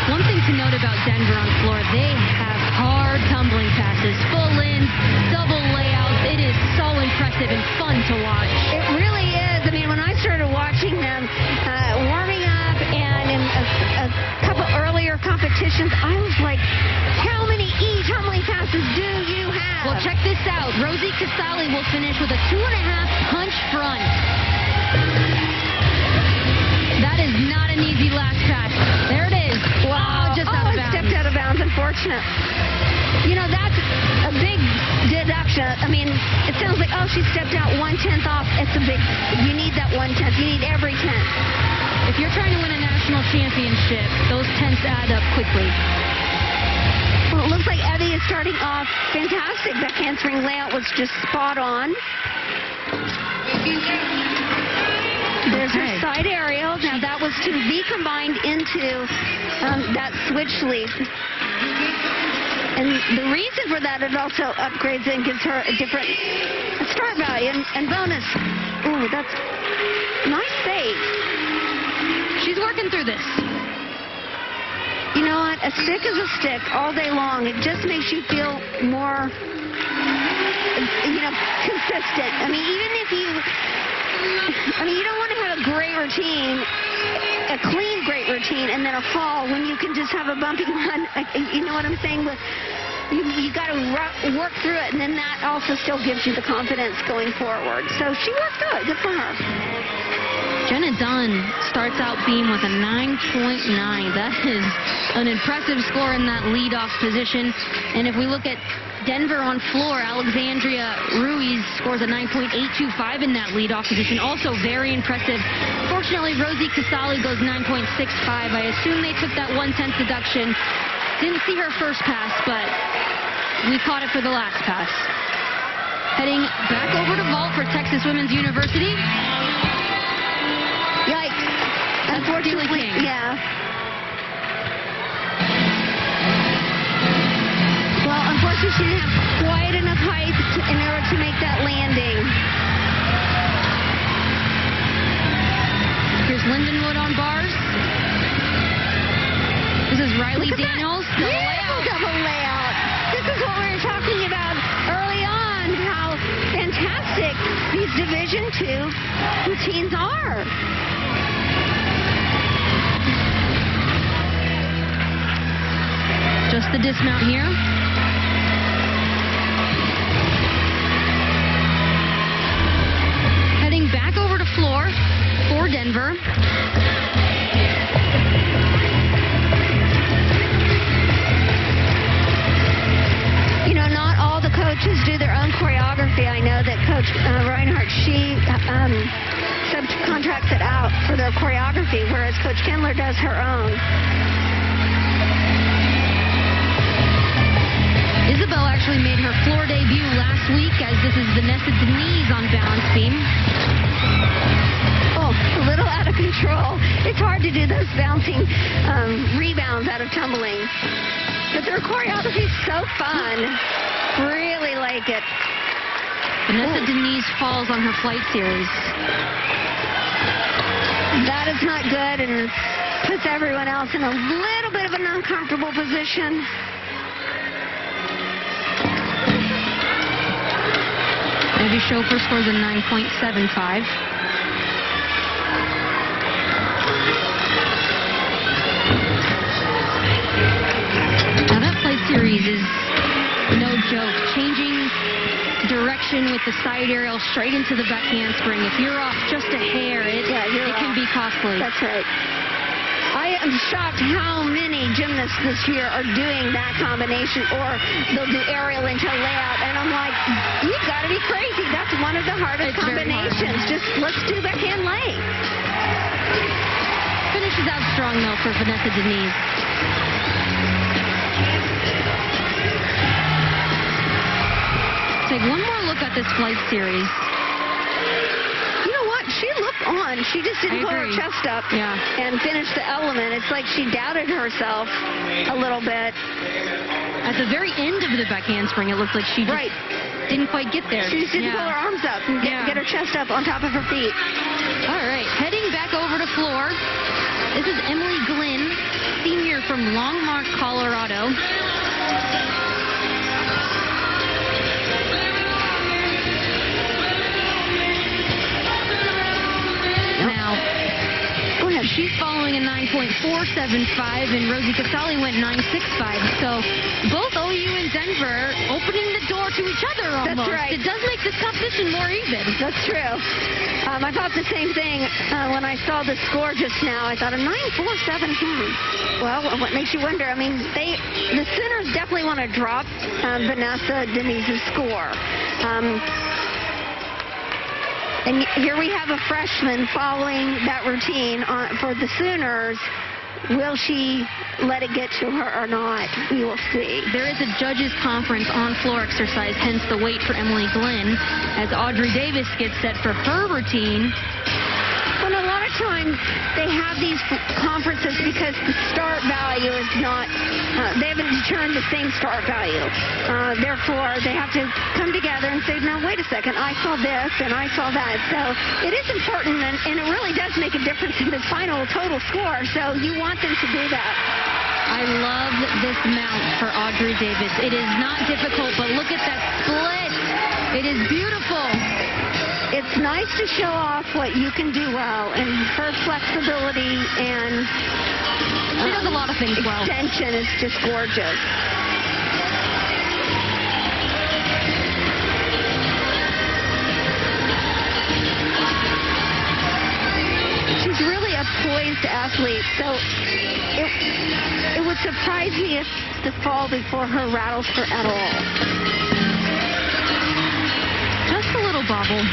One thing to note about Denver on floor, they have hard tumbling passes, full ins, double layouts. It is so impressive and fun to watch. It really is. I mean, when I started watching them warming up and in a couple earlier competitions, I was like, how many tumbling passes do you have? Well, check this out. Rosie Casali will finish with a 2.5 punch front. That is not an easy last pass. There it is. Wow. Just out of bounds. Stepped out of bounds. Unfortunate. That's a big deduction. I mean, it sounds like, she stepped out 1/10 off. It's a big, you need that 1/10. You need every 10. If you're trying to win a national championship, those 10s add up quickly. Well, it looks like Evie is starting off fantastic. That handspring layout was just spot on. There's her side aerial. Now that was to be combined into that switch leap. And the reason for that, it also upgrades and gives her a different start value and bonus. Ooh, that's nice save. She's working through this. You know what? A stick is a stick all day long. It just makes you feel more, consistent. I mean, even if you don't want to have a great routine, a clean, great routine, and then a fall when you can just have a bumpy one. You know what I'm saying? You got to work through it, and then that also still gives you the confidence going forward. So she worked through it. Good for her. Jenna Dunn starts out beam with a 9.9. That is an impressive score in that leadoff position. And if we look at Denver on floor, Alexandria Ruiz scores a 9.825 in that leadoff position. Also very impressive. Fortunately, Rosie Casali goes 9.65. I assume they took that 1/10 deduction. Didn't see her first pass, but we caught it for the last pass. Heading back over to vault for Texas Women's University. Yikes. Unfortunately, yeah. Well, unfortunately, she didn't have quite enough height in order to make that landing. Here's Lindenwood on bars. This is Riley Daniels. Double layout. This is what we were talking about early on, how fantastic these Division II routines are. Just the dismount here. Heading back over to floor for Denver. Not all the coaches do their own choreography. I know that Coach Reinhardt, she subcontracts it out for their choreography, whereas Coach Kindler does her own. Isabel actually made her floor debut last week, as this is Vanessa Denise on balance beam. Oh, a little out of control. It's hard to do those bouncing rebounds out of tumbling. But their choreography is so fun. Really like it. Vanessa Denise falls on her flight series. That is not good and puts everyone else in a little bit of an uncomfortable position. Evie Schofer scores a 9.75. Now that flight series is no joke. Changing direction with the side aerial straight into the back handspring. If you're off just a hair, it can be costly. That's right. I am shocked how many gymnasts this year are doing that combination, or they'll do aerial into layout, and I'm like, you've got to be crazy. That's one of the hardest combinations. Just let's do backhand lay. Finishes out strong, though, for Vanessa Denise. To take one more look at this flight series. You know what? She looked on. She just didn't pull her chest up and finish the element. It's like she doubted herself a little bit. At the very end of the back handspring, it looked like she just didn't quite get there. She just didn't pull her arms up and get her chest up on top of her feet. All right, heading back over to floor. This is Emily Glynn, senior from Longmont, Colorado. Now, she's following a 9.475, and Rosie Casali went 9.65. So both OU and Denver opening the door to each other almost. That's right. It does make this competition more even. That's true. I thought the same thing when I saw the score just now. I thought a 9.47. Well, what makes you wonder? I mean, the Sooners definitely want to drop Vanessa Denise's score. And here we have a freshman following that routine for the Sooners. Will she let it get to her or not? We will see. There is a judges conference on floor exercise, hence the wait for Emily Glynn, as Audrey Davis gets set for her routine. Well, a lot of times they have these conferences because the start value is not, they haven't determined the same start value. Therefore, they have to come together and say, now, wait a second, I saw this and I saw that. So it is important, and it really does make a difference in the final total score. So you want them to do that. I love this mount for Audrey Davis. It is not difficult, but look at that split. It is beautiful. It's nice to show off what you can do well, and her flexibility and she does a lot of things well. Extension is just gorgeous. She's really a poised athlete, so it would surprise me if the fall before her rattles her at all. Just a little bobble.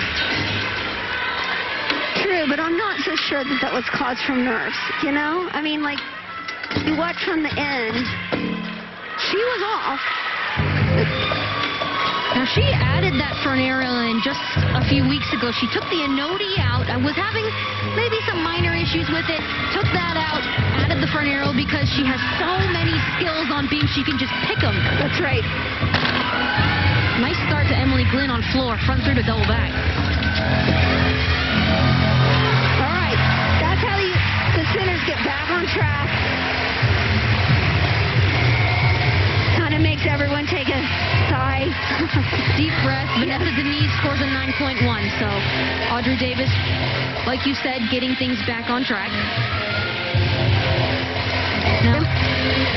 True, but I'm not so sure that that was caused from nerves, you know? I mean, like, you watch from the end, she was off. Now, she added that Fernero in just a few weeks ago. She took the Anodi out. I was having maybe some minor issues with it. Took that out, added the Fernero because she has so many skills on beam, she can just pick them. That's right. Nice start to Emily Glynn on floor, front through to double back. All right, that's how the Sooners get back on track. Kind of makes everyone take a sigh. Deep breath. Vanessa Denise scores a 9.1. So Audrey Davis, like you said, getting things back on track. Now,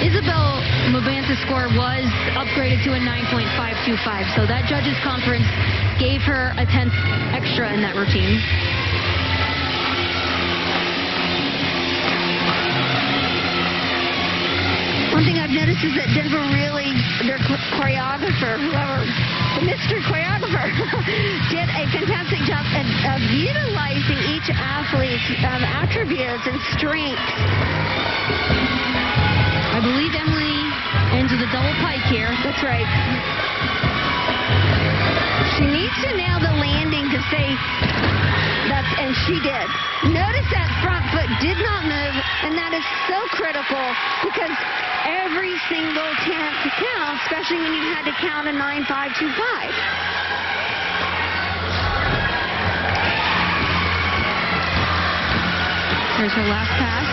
Isabel Mabanta's score was upgraded to a 9.525. So that judges conference gave her a 10th extra in that routine. One thing I've noticed is that Denver really, their choreographer, the Mr. Choreographer, did a fantastic job of utilizing each athlete's attributes and strengths. I believe Emily ends with a double pike here. That's right. She needs to nail the landing to say and she did. Notice that front foot did not move, and that is so critical because every single count counts, especially when you had to count a 9.525. Here's her last pass.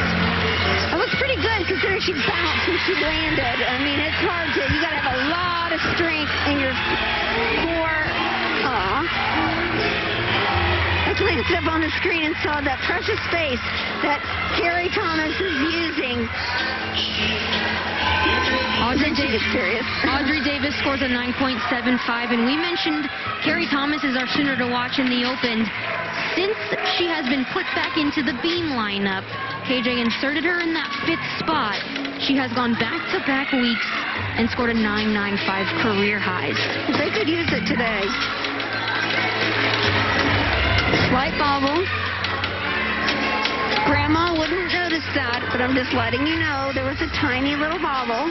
That was pretty good considering she bounced when she landed. I mean, it's hard to, you got to have a lot of strength in your core. I glanced up on the screen and saw that precious space that Carrie Thomas is using. Audrey Davis scores a 9.75, and we mentioned Carrie Thomas is our Sooner to watch in the Open. Since she has been put back into the beam lineup, KJ inserted her in that 5th spot. She has gone back-to-back weeks and scored a 9.95 career highs. They could use it today. Slight bobble. Grandma wouldn't notice that, but I'm just letting you know there was a tiny little bobble.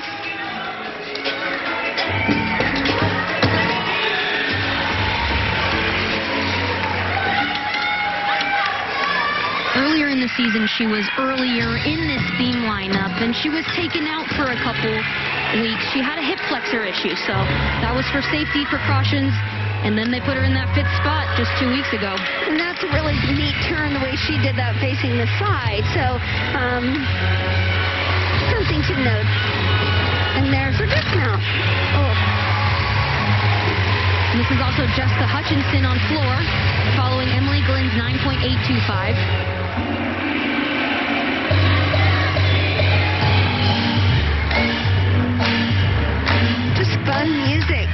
Earlier in the season, she was earlier in this beam lineup, and she was taken out for a couple weeks. She had a hip flexor issue, so that was for safety precautions, and then they put her in that fifth spot just 2 weeks ago. And that's a really neat turn, the way she did that facing the side. So, something to note. And there's her dismount. Oh. And this is also Jessica Hutchinson on floor, following Emily Glenn's 9.825. Just fun music.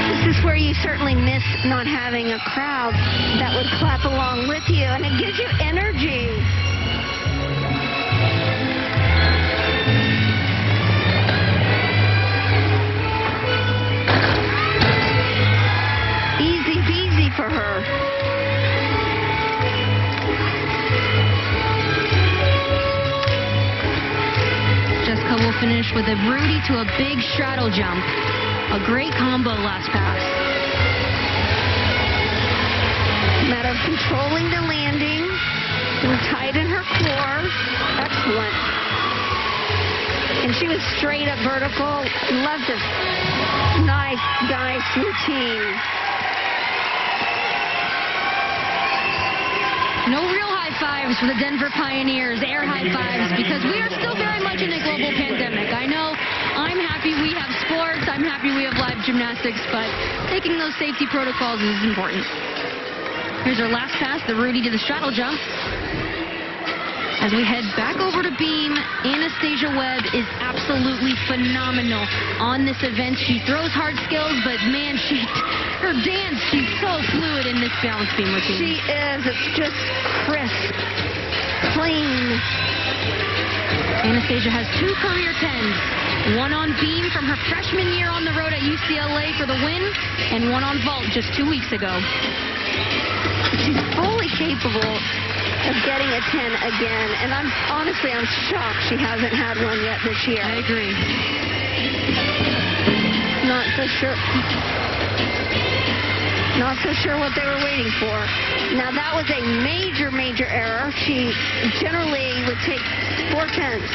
This is where you certainly miss not having a crowd that would clap along with you, and it gives you energy. Easy peasy for her. Jessica will finish with a Rudy to a big straddle jump. A great combo last pass. Matter of controlling the landing, and tight in her core. Excellent. And she was straight up vertical. Love this nice routine. No real high fives for the Denver Pioneers, air high fives, because we are still very much in a global pandemic. I know I'm happy we have sports, I'm happy we have live gymnastics, but taking those safety protocols is important. Here's our last pass, the Rudy to the straddle jump. As we head back over to beam, Anastasia Webb is absolutely phenomenal on this event. She throws hard skills, but man, her dance, she's so fluid in this balance beam routine. She is. It's just crisp, clean. Anastasia has 2 career 10s. One on beam from her freshman year on the road at UCLA for the win, and one on vault just 2 weeks ago. She's fully capable of getting a 10 again, and I'm shocked she hasn't had one yet this year. I agree. Not so sure what they were waiting for. Now that was a major error. She generally would take 4 tenths.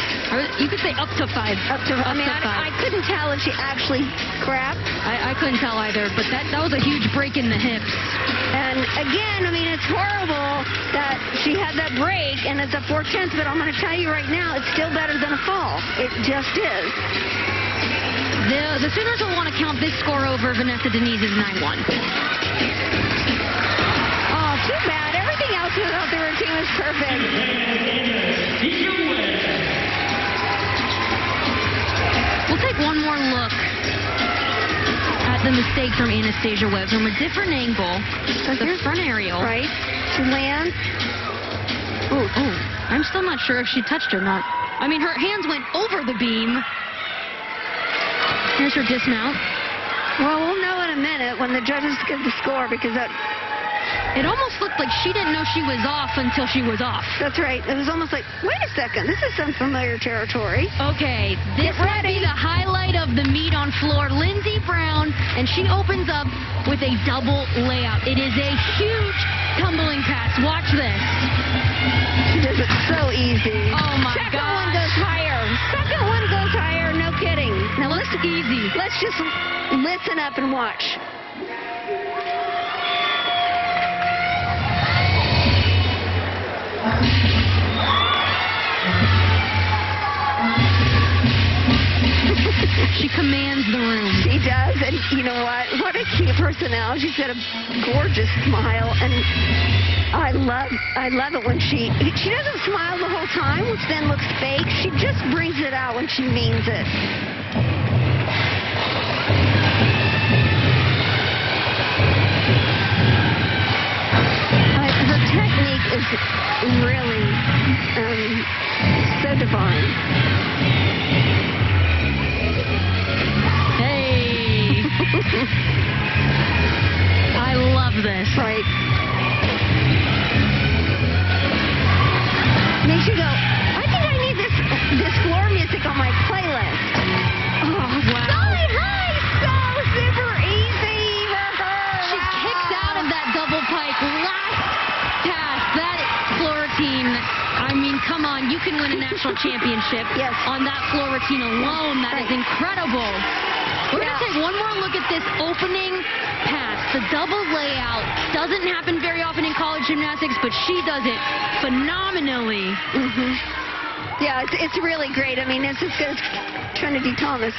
You could say up to 5. I couldn't tell if she actually scrapped. I couldn't tell either, but that was a huge break in the hips. And again, it's horrible that she had that break and it's a 4 tenths, but I'm going to tell you right now, it's still better than a fall. It just is. The Sooners will want to count this score over Vanessa Denise's 9-1. Oh, too bad. Everything else about the routine was perfect. We'll take one more look at the mistake from Anastasia Webb from a different angle. So the front aerial. Right. She lands. Ooh. I'm still not sure if she touched or not. Her hands went over the beam. Here's her dismount. Well, we'll know in a minute when the judges give the score, because it almost looked like she didn't know she was off until she was off. That's right. It was almost like, wait a second, this is some familiar territory. Okay, this might be the highlight of the meet on floor. Lindsey Brown, and she opens up with a double layout. It is a huge tumbling pass. Watch this. She does it so easy. Oh my God. Second one goes higher. Second one goes higher, no kidding. Now let's easy. Let's just listen up and watch. She commands the room. She does, and you know what? What a cute personality. She's got a gorgeous smile, and I love it when she doesn't smile the whole time, which then looks fake. She just brings it out when she means it. Her technique is really so divine. Hey. I love this. Right. Makes you go, I think I need this floor music on my playlist. Oh, wow. So super easy for her. come on, you can win a national championship Yes. on that floor routine alone. That is Right. incredible. We're going to take one more look at this opening pass. The double layout doesn't happen very often in college gymnastics, but she does it phenomenally. Yeah, it's really great. I mean, this is good. Trinity Thomas.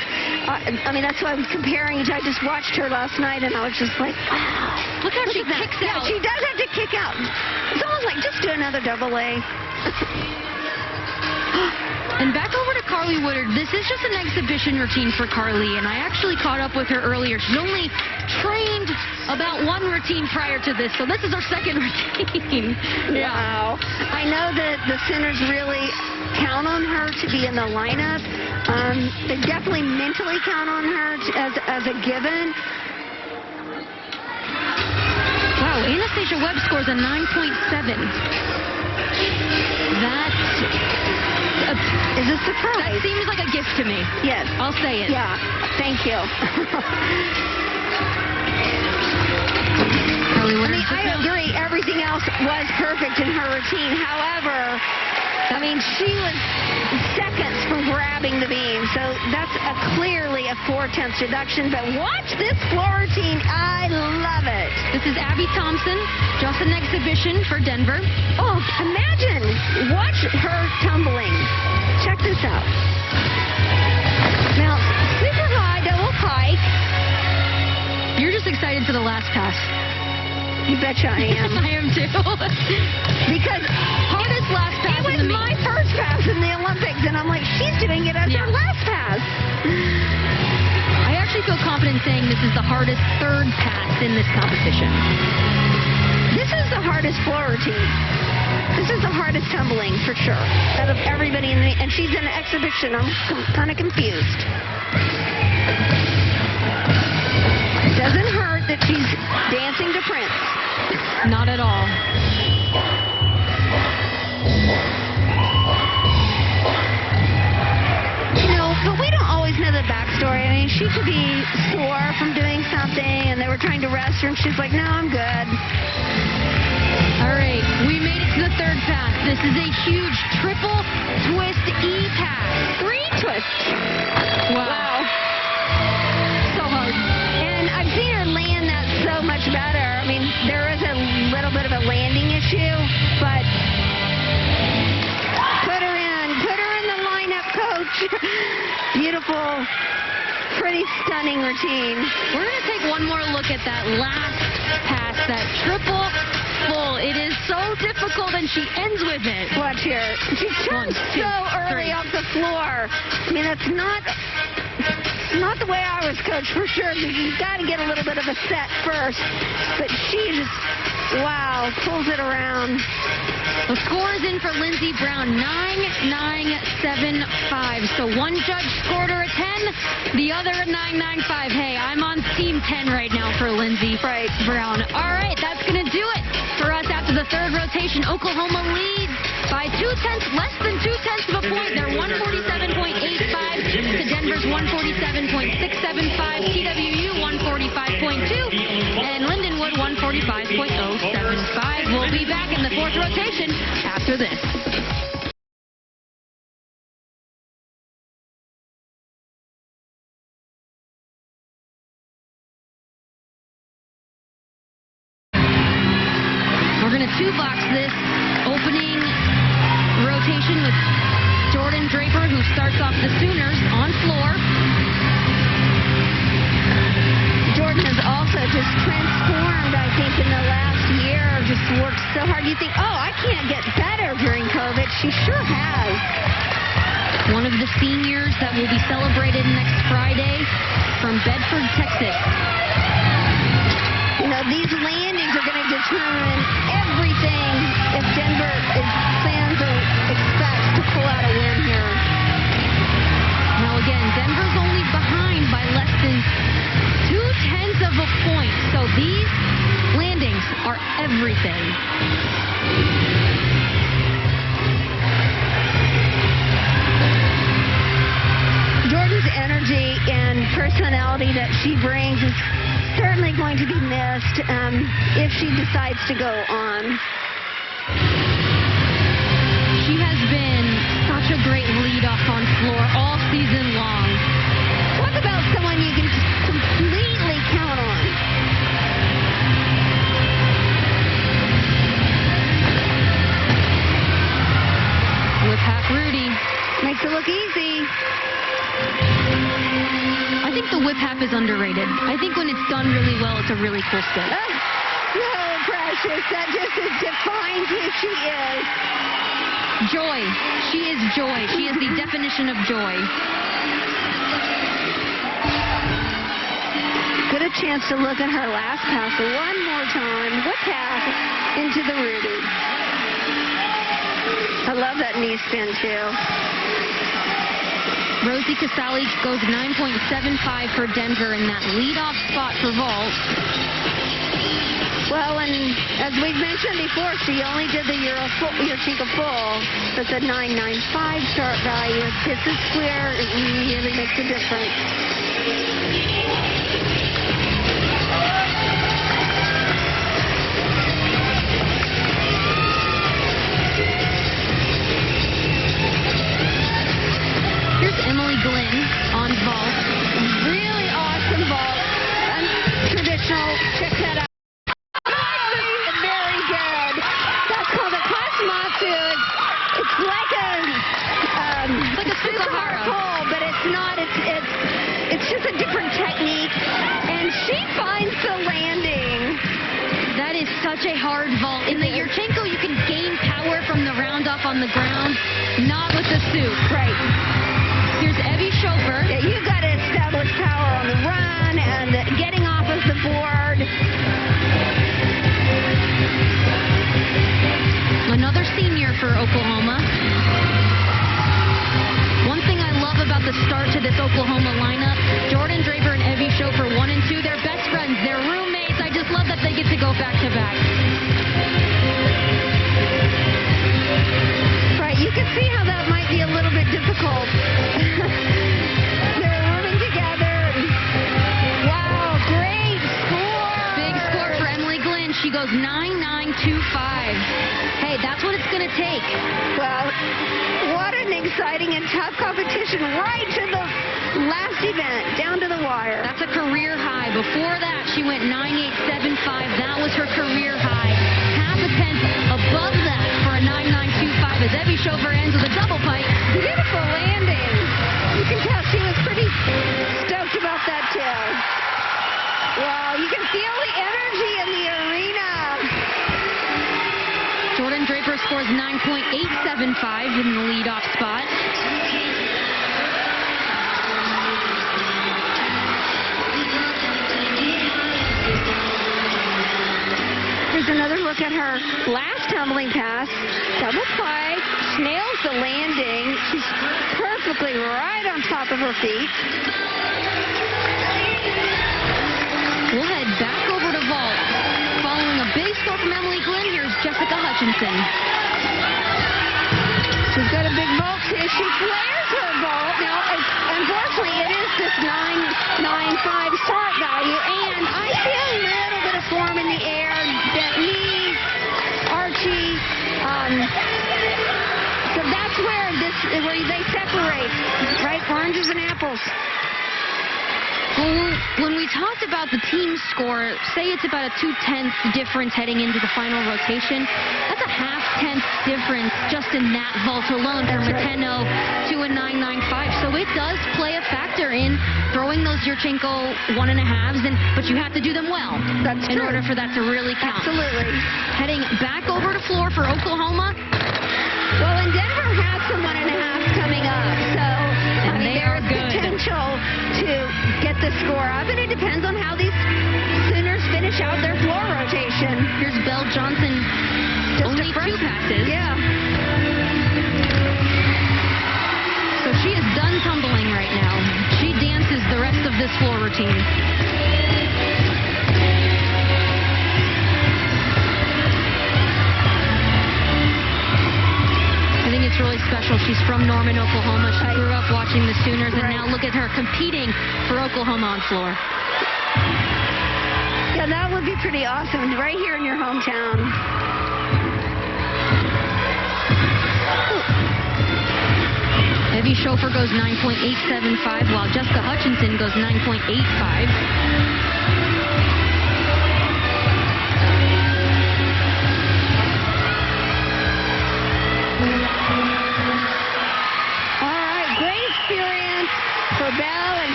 I mean, that's why I was comparing. I just watched her last night, and I was just like, wow. Look how she at that. kicks Yeah, out. she does have to kick out. It's almost like, just do another double A. And back over to Carly Woodard. This is just an exhibition routine for Carly, and I actually caught up with her earlier. She's only trained about one routine prior to this, so this is her second routine. Wow. I know that the centers really count on her to be in the lineup. They definitely mentally count on her as a given. Wow, Anastasia Webb scores a 9.7. Is a surprise. That seems like a gift to me. Yes. I'll say it. Yeah, thank you. Carly I Woodard. mean, I agree. Everything else was perfect in her routine. However, I mean, she was seconds from grabbing the beam. So that's clearly a 4/10 reduction. But watch this floor routine. I love it. This is Abby Thompson, just an exhibition for Denver. Oh, imagine. Watch her tumbling. Check this out. Now, super high, double pike. You're just excited for the last pass. You betcha I am. I am too. Because Hardest last pass it was in the my meet. first pass in the Olympics, and I'm like, she's doing it as Yeah. her last pass. I actually feel confident saying this is the hardest third pass in this competition. This is the hardest floor routine. This is the hardest tumbling for sure out of everybody in the, and she's in an exhibition. I'm kind of confused. It doesn't hurt that she's dancing to Prince. Not at all. You know, but we don't always know the backstory. I mean, she could be sore from doing something, and they were trying to rest her, and she's like, no, I'm good. All right, we made it to the third pass. This is a huge triple twist E pass. 3 twists. Wow. So hard. And I've seen her land that so much better. I mean, there is a little bit of a landing issue, but put her in the lineup, coach. Beautiful, pretty stunning routine. We're going to take one more look at that last pass, that triple full. It is so difficult, and she ends with it. Watch here. She turns 1, 2, so early 3. off the floor. I mean, that's not the way I was coached, for sure. You've got to get a little bit of a set first. But she just, wow, pulls it around. The score is in for Lindsey Brown, 9.975. So one judge scored her a 10, the other a 9.95. Hey, I'm on team 10 right now for Lindsey Brown. All right, that's going to do it for us after the third rotation. Oklahoma leads by 2/10, less than 2/10 of a point. They're 147.85 to Denver's 147.675. TWU 145.2 and Lindenwood 145.075. We'll be back in the fourth rotation after this. We're going to two-box this opening rotation with Jordan Draper, who starts off the Sooners on floor. Jordan has also just transformed, I think, in the last year. Just worked so hard. You think, oh, I can't get better during COVID. She sure has. One of the seniors that will be celebrated next Friday from Bedford, Texas. You know, these landings are going to determine everything if Denver plans or expects to pull out a win here. Now again, Denver's only behind by less than 0.2 of a point. So these landings are everything. Jordan's energy and personality that she brings is certainly going to be missed if she decides to go on. She has been leadoff on floor all season long. Talk about someone you can completely count on. Whip hack Rudy. Makes it look easy. I think the whip hack is underrated. I think when it's done really well, it's a really cool skill. So precious. That just defines who she is. Joy. She is joy. She is the definition of joy. Get a chance to look at her last pass one more time. Whip hack into the Rudy. I love that knee spin, too. Rosie Casali goes 9.75 for Denver in that leadoff spot for vault. Well, and as we've mentioned before, she only did the Yurchenko full. That's a 995 start value. If this is square, it really makes a difference. Here's Emily Glenn on vault. Really awesome vault. Untraditional. Check that out. Very good. That's called a Kasumatsu. It's like a Sukahara pole, but it's not. It's just a different technique. And she finds the landing. That is such a hard vault. In the Yurchenko, you can gain power from the round off on the ground, not with the Suk. Right. Here's Evie Schoper. Yeah, you got to establish power on the run and getting off of the board. Another senior for Oklahoma. One thing I love about the start to this Oklahoma lineup, Jordan Draper and Evie Schoper, 1 and 2, they're best friends, they're roommates. I just love that they get to go back to back. Right, you can see how that might be a little bit difficult. They're rooming together. Wow, great score. Big score for Emily Glenn. She goes 9.925. Hey, that's what it's going to take. Well, what an exciting and tough competition right to the last event, down to the wire. That's a career high. Before that, she went 9.875. That was her career high. Half a tenth above that for a 9.925 as Evie Schoper ends with a double pike. Beautiful landing. You can tell she was pretty stoked about that, too. Wow, you can feel the energy in the arena. Jordan Draper scores 9.875 in the leadoff spot. Here's another look at her last tumbling pass. Double pike, nails the landing. She's perfectly right on top of her feet. We'll head back over to vault. Following a big score from Emily Glenn, here's Jessica Hutchinson. She's got a big vault too. She flares her vault. Now, unfortunately, it is this 9.95 start value, and I see a little bit of form in the air. Bent knee, Archie. So that's where they separate, right? Oranges and apples. Well, when we talked about the team score, say it's about a 2/10 difference heading into the final rotation. That's a half-tenth difference just in that vault alone from a 10.0 to a 9.95. So it does play a factor in throwing those Yurchenko 1.5s, but you have to do them well. That's in true. order for that to really count. Absolutely. Heading back over to floor for Oklahoma. Well, and Denver has some 1.5s coming up, so are good. Potential to get the score up, and it depends on how these Sooners finish out their floor rotation. Here's Belle Johnson, Just only 2 passes. Yeah. So she is done tumbling right now. She dances the rest of this floor routine. I think it's really special. She's from Norman, Oklahoma. She grew up watching the Sooners, and now look at her competing for Oklahoma on floor. Yeah, that would be pretty awesome, right here in your hometown. Debbie Schofer goes 9.875, while Jessica Hutchinson goes 9.85.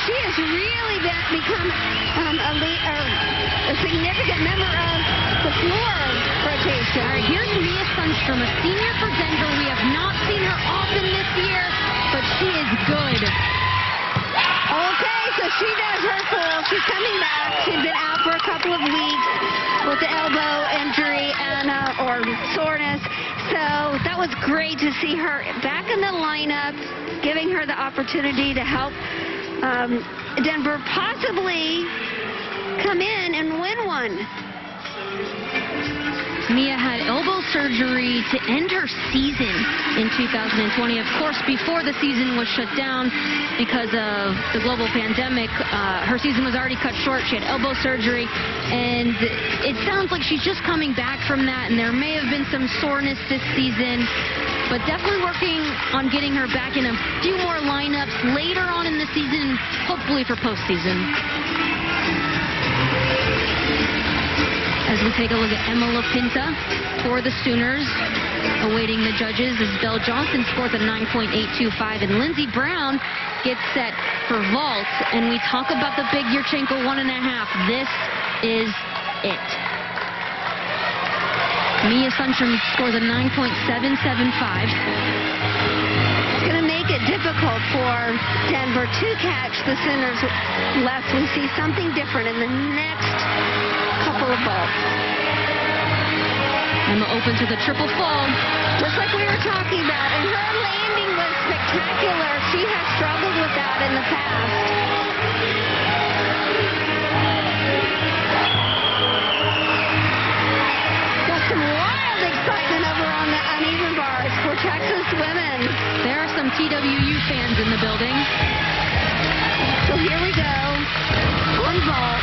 She has really become a significant member of the floor rotation. All right, here's Mia Sundstrom, a senior for Denver. We have not seen her often this year, but she is good. Okay, so she does her full. She's coming back. She's been out for a couple of weeks with the elbow injury and or soreness. So that was great to see her back in the lineup, giving her the opportunity to help Denver possibly come in and win one. Mia had elbow surgery to end her season in 2020. Of course, before the season was shut down because of the global pandemic, her season was already cut short. She had elbow surgery, and it sounds like she's just coming back from that, and there may have been some soreness this season, but definitely working on getting her back in a few more lineups later on in the season, hopefully for postseason. As we take a look at Emma LaPinta for the Sooners, awaiting the judges as Belle Johnson scores a 9.825, and Lindsey Brown gets set for vault. And we talk about the big Yurchenko 1.5. This is it. Mia Sundstrom scores a 9.775. It's going to make it difficult for Denver to catch the Sooners unless we see something different in the next couple of vaults. Emma open to the triple fall. Just like we were talking about, and her landing was spectacular. She has struggled with that in the past. Got some wild excitement over on the uneven bars for Texas women. There are some TWU fans in the building. So here we go. On vault.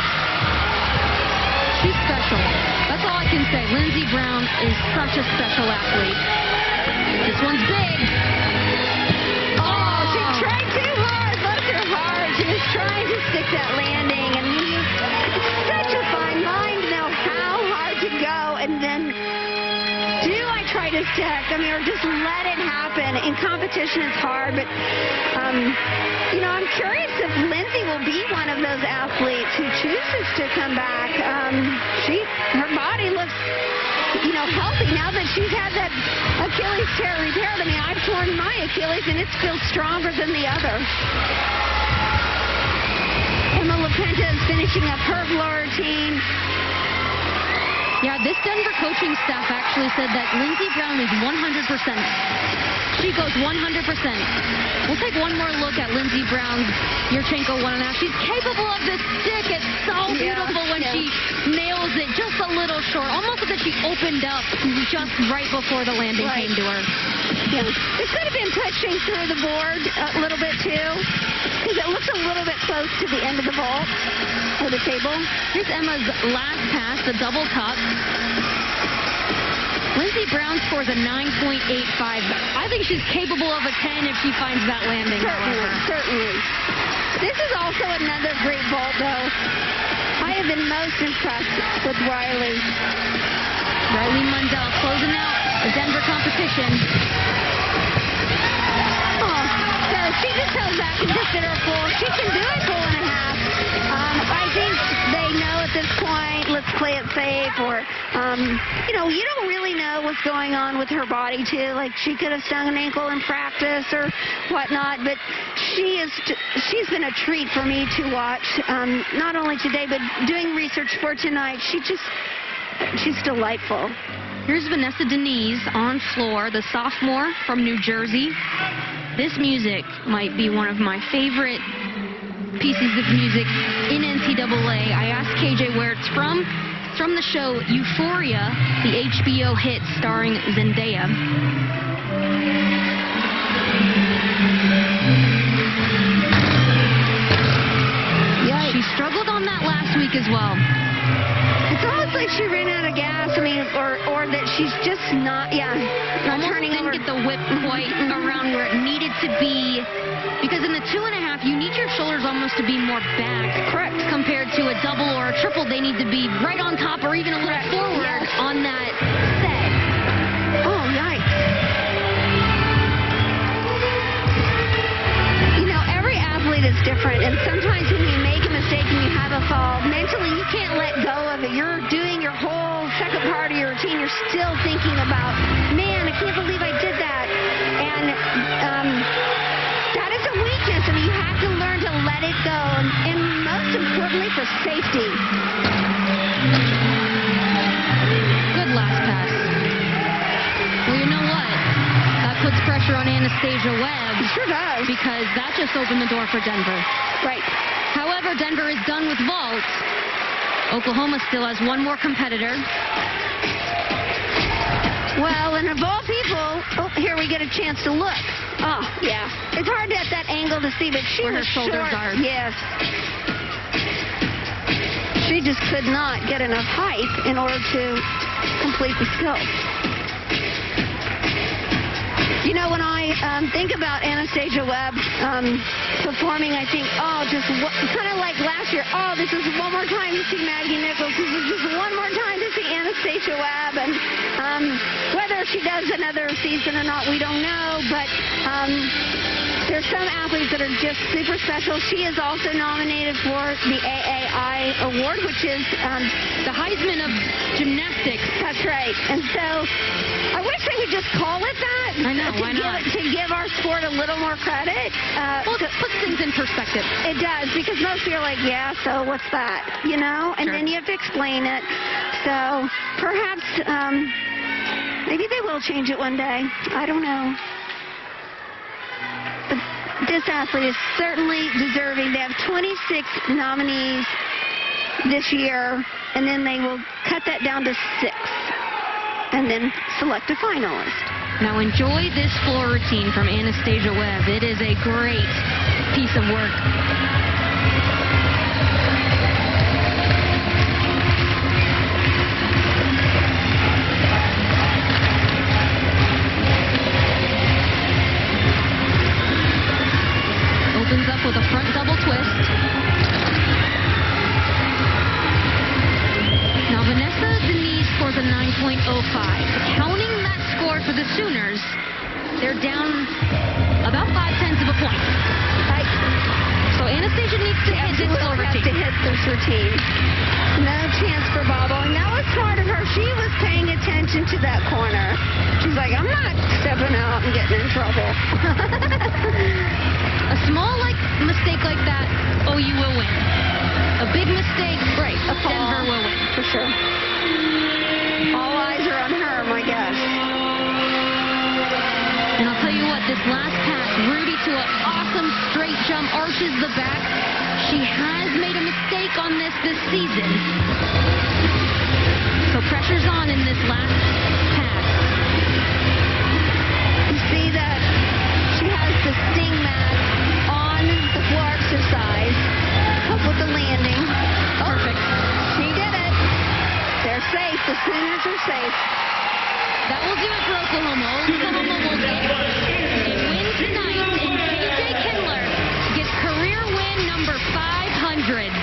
She's special. That's all I can say. Lindsey Brown is such a special athlete. This one's big. Oh, she tried too hard. Bless her heart. She was trying to stick that landing. And it's such a fine line to know how hard to go. And then do I try to stick? I mean, or just let it happen. In competition, it's hard. But, you know, I'm curious if Lindsey will be one of those athletes who chooses to come back. Her body looks, you know, healthy now that she's had that Achilles tear repaired. I mean, I've torn my Achilles, and it feels stronger than the other. Emma LaPinta is finishing up her floor routine. Yeah, this Denver coaching staff actually said that Lindsey Brown is 100%. She goes 100%. We'll take one more look at Lindsey Brown's Yurchenko 1.5. She's capable of this stick. It's so beautiful when she nails it just a little short. Almost as if she opened up just right before the landing came to her. Yeah. It could have been pushing through the board a little bit too, because it looks a little bit close to the end of the vault or the table. Here's Emma's last pass, the double cup. Lindsey Brown scores a 9.85. I think she's capable of a 10 if she finds that landing. Certainly. This is also another great vault, though. I have been most impressed with Riley. Riley Mundell closing out the Denver competition. Oh, so she just held back and just did her full. She can do it 4.5. I think they know at this point, let's play it safe, or, you know, you don't really know what's going on with her body, too. Like, she could have stung an ankle in practice or whatnot, but she's been a treat for me to watch, not only today, but doing research for tonight. She's delightful. Here's Vanessa Denise on floor, the sophomore from New Jersey. This music might be one of my favorite pieces of music in NCAA. I asked KJ where it's from. It's from the show Euphoria, the HBO hit starring Zendaya. Yeah, she struggled on that last week as well. It's It's almost like she ran out of gas. I mean, or that she's just not Almost turning didn't over. get the whip quite around where it needed to be. Because in the 2.5, you need your shoulders almost to be more back. Correct. Compared to a double or a triple, they need to be right on top or even a little Correct. forward Yes. on that set. Oh, yikes. You know, every athlete is different, and sometimes when you make a mistake and you have a fall, mentally you can't let go of it. You're doing your whole second part of your routine. You're still thinking about, man, I can't believe I did that. And that is a weakness. I mean, you have to learn to let it go, and most importantly, for safety. Good last pass. Well, you know what? That puts pressure on Anastasia Webb. It sure does. Because that just opened the door for Denver. Right. However, Denver is done with vault. Oklahoma still has one more competitor. Well, and of all people, here we get a chance to look. Oh, yeah. It's hard at that angle to see, but she Where was her shoulders short. are. Yes. She just could not get enough height in order to complete the skill. You know, when I think about Anastasia Webb performing, I think, kind of like last year, this is one more time to see Maggie Nichols. This is just one more time to see Anastasia Webb. And whether she does another season or not, we don't know. But there's some athletes that are just super special. She is also nominated for the AAI Award, which is The Heisman of gymnastics. That's right. And so I wish they would just call it that. I know, why not? To give our sport a little more credit. Well, it puts things in perspective. It does, because most people are like, yeah, so what's that? You know? And Sure. then you have to explain it. So perhaps maybe they will change it one day. I don't know. But this athlete is certainly deserving. They have 26 nominees this year, and then they will cut that down to 6 and then select a finalist. Now enjoy this floor routine from Anastasia Webb. It is a great piece of work. Opens up with a front double twist. Now Vanessa Denise scores a 9.05. Counting that score for the Sooners, they're down about 0.5 of a point. Right. So Anastasia needs to hit this floor Absolutely have to routine. hit this routine. No chance for bobbling. That was smart of her. She was paying attention to that corner. She's like, I'm not stepping out and getting in trouble. A small mistake like that, OU will win. A big mistake, Right, a fall. Denver will win. For sure. All eyes are on her, my gosh. And I'll tell you what, this last pass, Rudy to an awesome straight jump, arches the back. She has made a mistake on this season. So pressure's on in this last pass. You see that she has the sting mat on the floor exercise. Help with the landing. Perfect. She did it. They're safe. The Sooners are safe. That will do it for Oklahoma. Oklahoma will get a win tonight, and KJ Kindler gets career win number 500.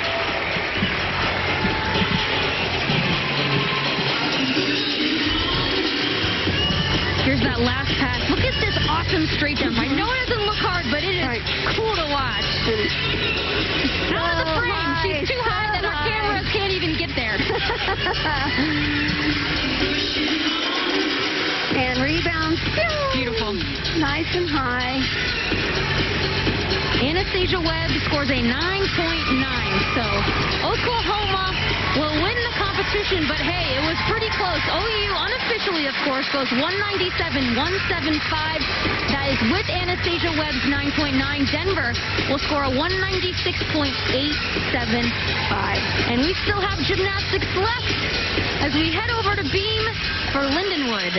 Here's that last pass. Look at this awesome straight jump. I know it doesn't look hard, but it is cool to watch. Out of the frame. She's too high that our cameras can't even get there. And rebounds. Beautiful. Nice and high. Anastasia Webb scores a 9.9. So Oklahoma will win the competition, but hey, it was pretty close. OU unofficially, of course, goes 197-175. That is with Anastasia Webb's 9.9. Denver will score a 196.875. And we still have gymnastics left as we head over to Beam for Lindenwood.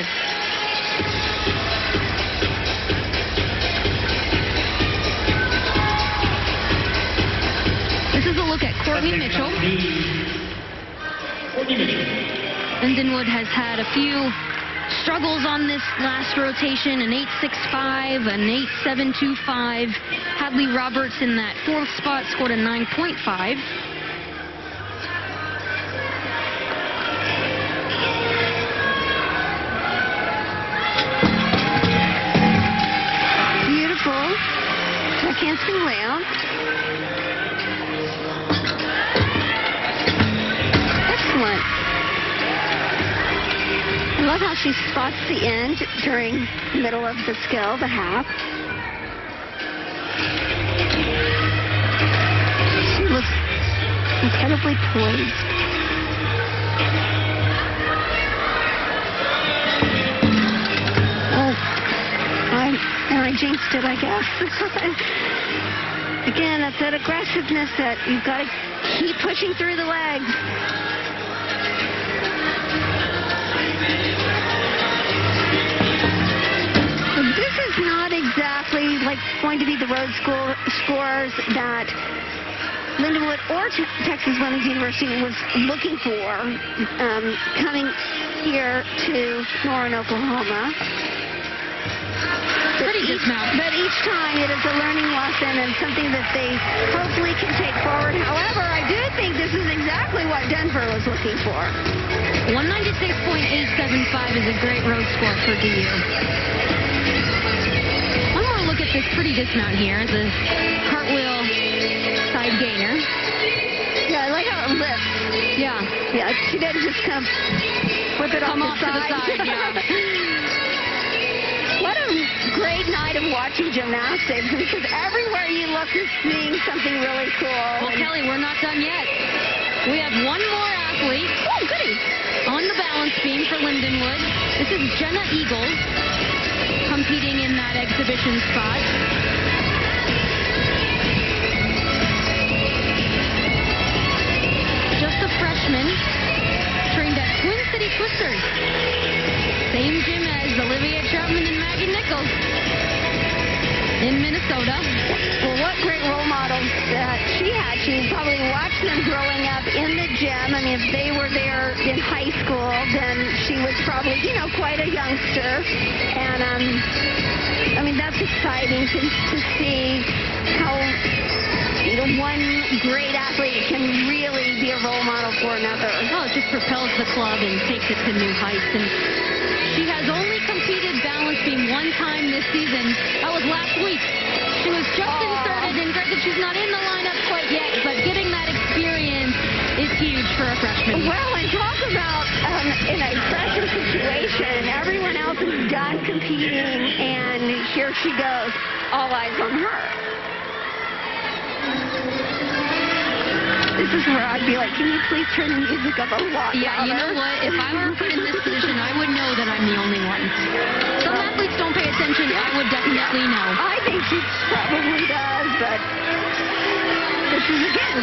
This is a look at Courtney Mitchell. Lindenwood has had a few struggles on this last rotation, an 8.65, an 8.725. Hadley Roberts in that fourth spot scored a 9.5. Beautiful. Handspring layout. Excellent. I love how she spots the end during the middle of the skill, the half. She looks incredibly poised. I jinxed it, I guess. Again, that's that aggressiveness that you've got to keep pushing through the legs. This is not exactly like going to be the road scores that Lindenwood or Texas Women's University was looking for coming here to Norman, Oklahoma. But each time it is a learning lesson and something that they hopefully can take forward. However, I do think this is exactly what Denver was looking for. 196.875 is a great road score for DU. One more look at this pretty dismount here, the cartwheel side gainer. Yeah, I like how it lifts. Yeah. Yeah, she doesn't just come flip it off to the side. Yeah. What a great night of watching gymnastics, because everywhere you look, you're seeing something really cool. Well, Kelly, we're not done yet. We have one more athlete. Oh, goody. On the balance beam for Lindenwood. This is Jenna Eagles competing in that exhibition spot. Just a freshman, trained at Twin City Twisters. Same gym as Olivia Troutman and Maggie Nichols in Minnesota. Well, what great role models that she had. She probably watched them growing up in the gym. I mean, if they were there in high school, then she was probably, quite a youngster. And, I mean, that's exciting to see how, one great athlete can really be a role model for another. Oh, it just propels the club and takes it to new heights. And she has only competed balance beam one time this season. That was last week. She was just inserted, and granted she's not in the lineup quite yet, but getting that experience is huge for a freshman. Well, and talk about in a pressure situation, everyone else is done competing, and here she goes. All eyes on her. This is where I'd be like, can you please turn the music up a lot louder? Yeah, you know what? If I were put in this position, I would know that I'm the only one. Some athletes don't pay attention. I would definitely know. I think she probably does, but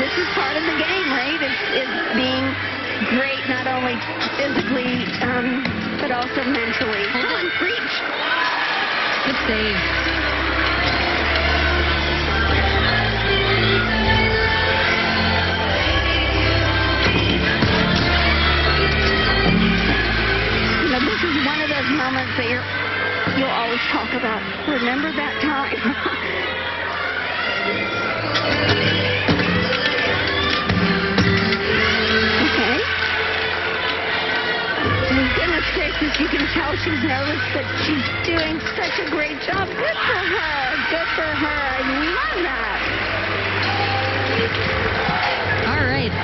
this is part of the game, right? It's being great, not only physically, but also mentally. Hold on. Reach. Good save. This is one of those moments that you'll always talk about. Remember that time. Okay. And goodness gracious, you can tell she's nervous, but she's doing such a great job. Good for her. Good for her. I love that. All right.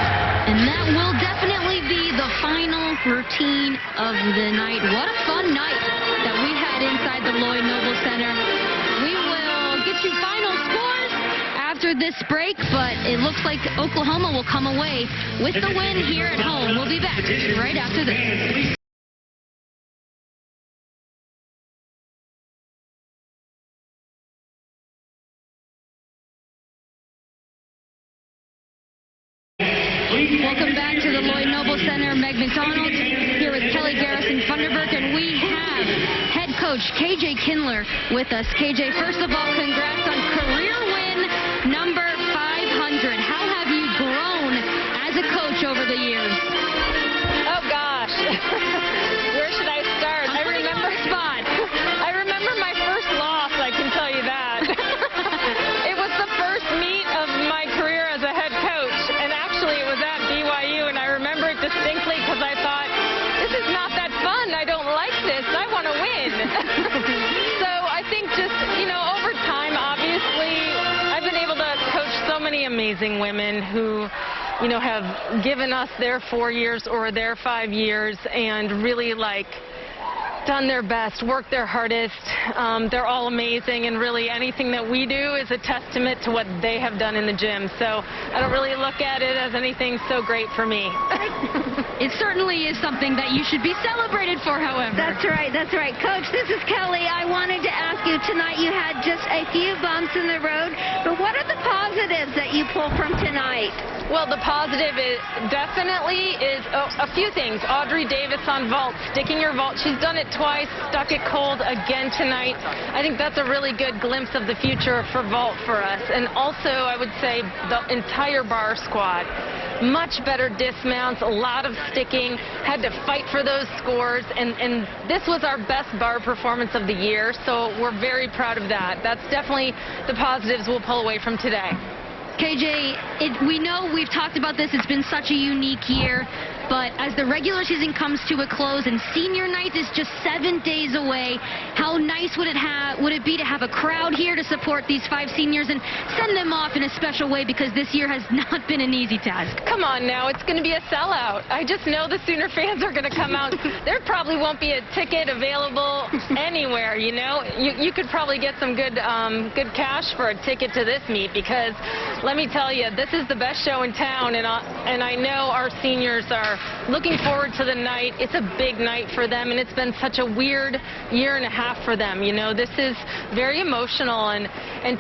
And that will definitely be the final routine of the night. What a fun night that we had inside the Lloyd Noble Center. We will get you final scores after this break, but it looks like Oklahoma will come away with the win here at home. We'll be back right after this. Welcome back to the Lloyd Noble Center. Meg McDonald here with Kelly Garrison Funderburk, and we have head coach KJ Kindler with us. KJ, first of all, congrats on career win number 500. How have you grown as a coach over the years? Where should I start? I remember my first loss, I can tell you that. It was the first meet of my career as a head coach, and actually it was at BYU, and I remember it distinctly because I thought, this is not that fun. I don't like this. I want to win. So I think just, over time, obviously, I've been able to coach so many amazing women who have given us their 4 years or their 5 years and really done their best, worked their hardest. They're all amazing, and really anything that we do is a testament to what they have done in the gym. So I don't really look at it as anything so great for me. It certainly is something that you should be celebrated for, however. That's right, that's right. Coach, this is Kelly. I wanted to ask you, tonight you had just a few bumps in the road, but what are the positives that you pull from tonight? Well, the positive definitely is a few things. Audrey Davis on vault, sticking her vault. She's done it twice, stuck it cold again tonight. I think that's a really good glimpse of the future for vault for us. And also, I would say the entire bar squad. Much better dismounts, a lot of sticking, had to fight for those scores, and this was our best bar performance of the year, so we're very proud of that. That's definitely the positives we'll pull away from today. KJ, we know we've talked about this. It's been such a unique year. But as the regular season comes to a close and senior night is just 7 days away, how nice would it be to have a crowd here to support these 5 seniors and send them off in a special way, because this year has not been an easy task? Come on now, it's going to be a sellout. I just know the Sooner fans are going to come out. There probably won't be a ticket available anywhere, You could probably get some good cash for a ticket to this meet, because let me tell you, this is the best show in town, and I know our seniors are looking forward to the night. It's a big night for them, and it's been such a weird year and a half for them. This is very emotional and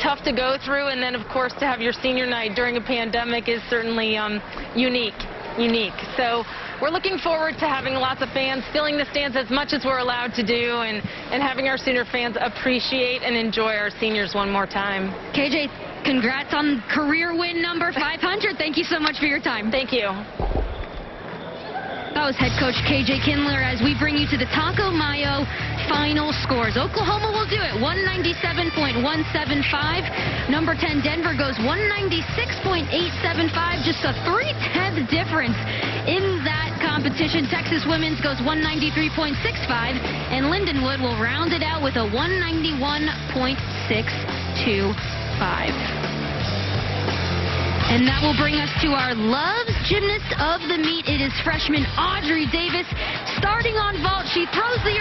tough to go through, and then of course to have your senior night during a pandemic is certainly unique. So we're looking forward to having lots of fans filling the stands as much as we're allowed to do, and having our senior fans appreciate and enjoy our seniors one more time. KJ, congrats on career win number 500. Thank you so much for your time. Thank you. That was head coach KJ Kindler as we bring you to the Taco Mayo final scores. Oklahoma will do it, 197.175. Number 10, Denver goes 196.875, just a 3/10 difference in that competition. Texas women's goes 193.65, and Lindenwood will round it out with a 191.625. And that will bring us to our Loves Gymnast of the Meet. It is freshman Audrey Davis. Starting on vault, she throws the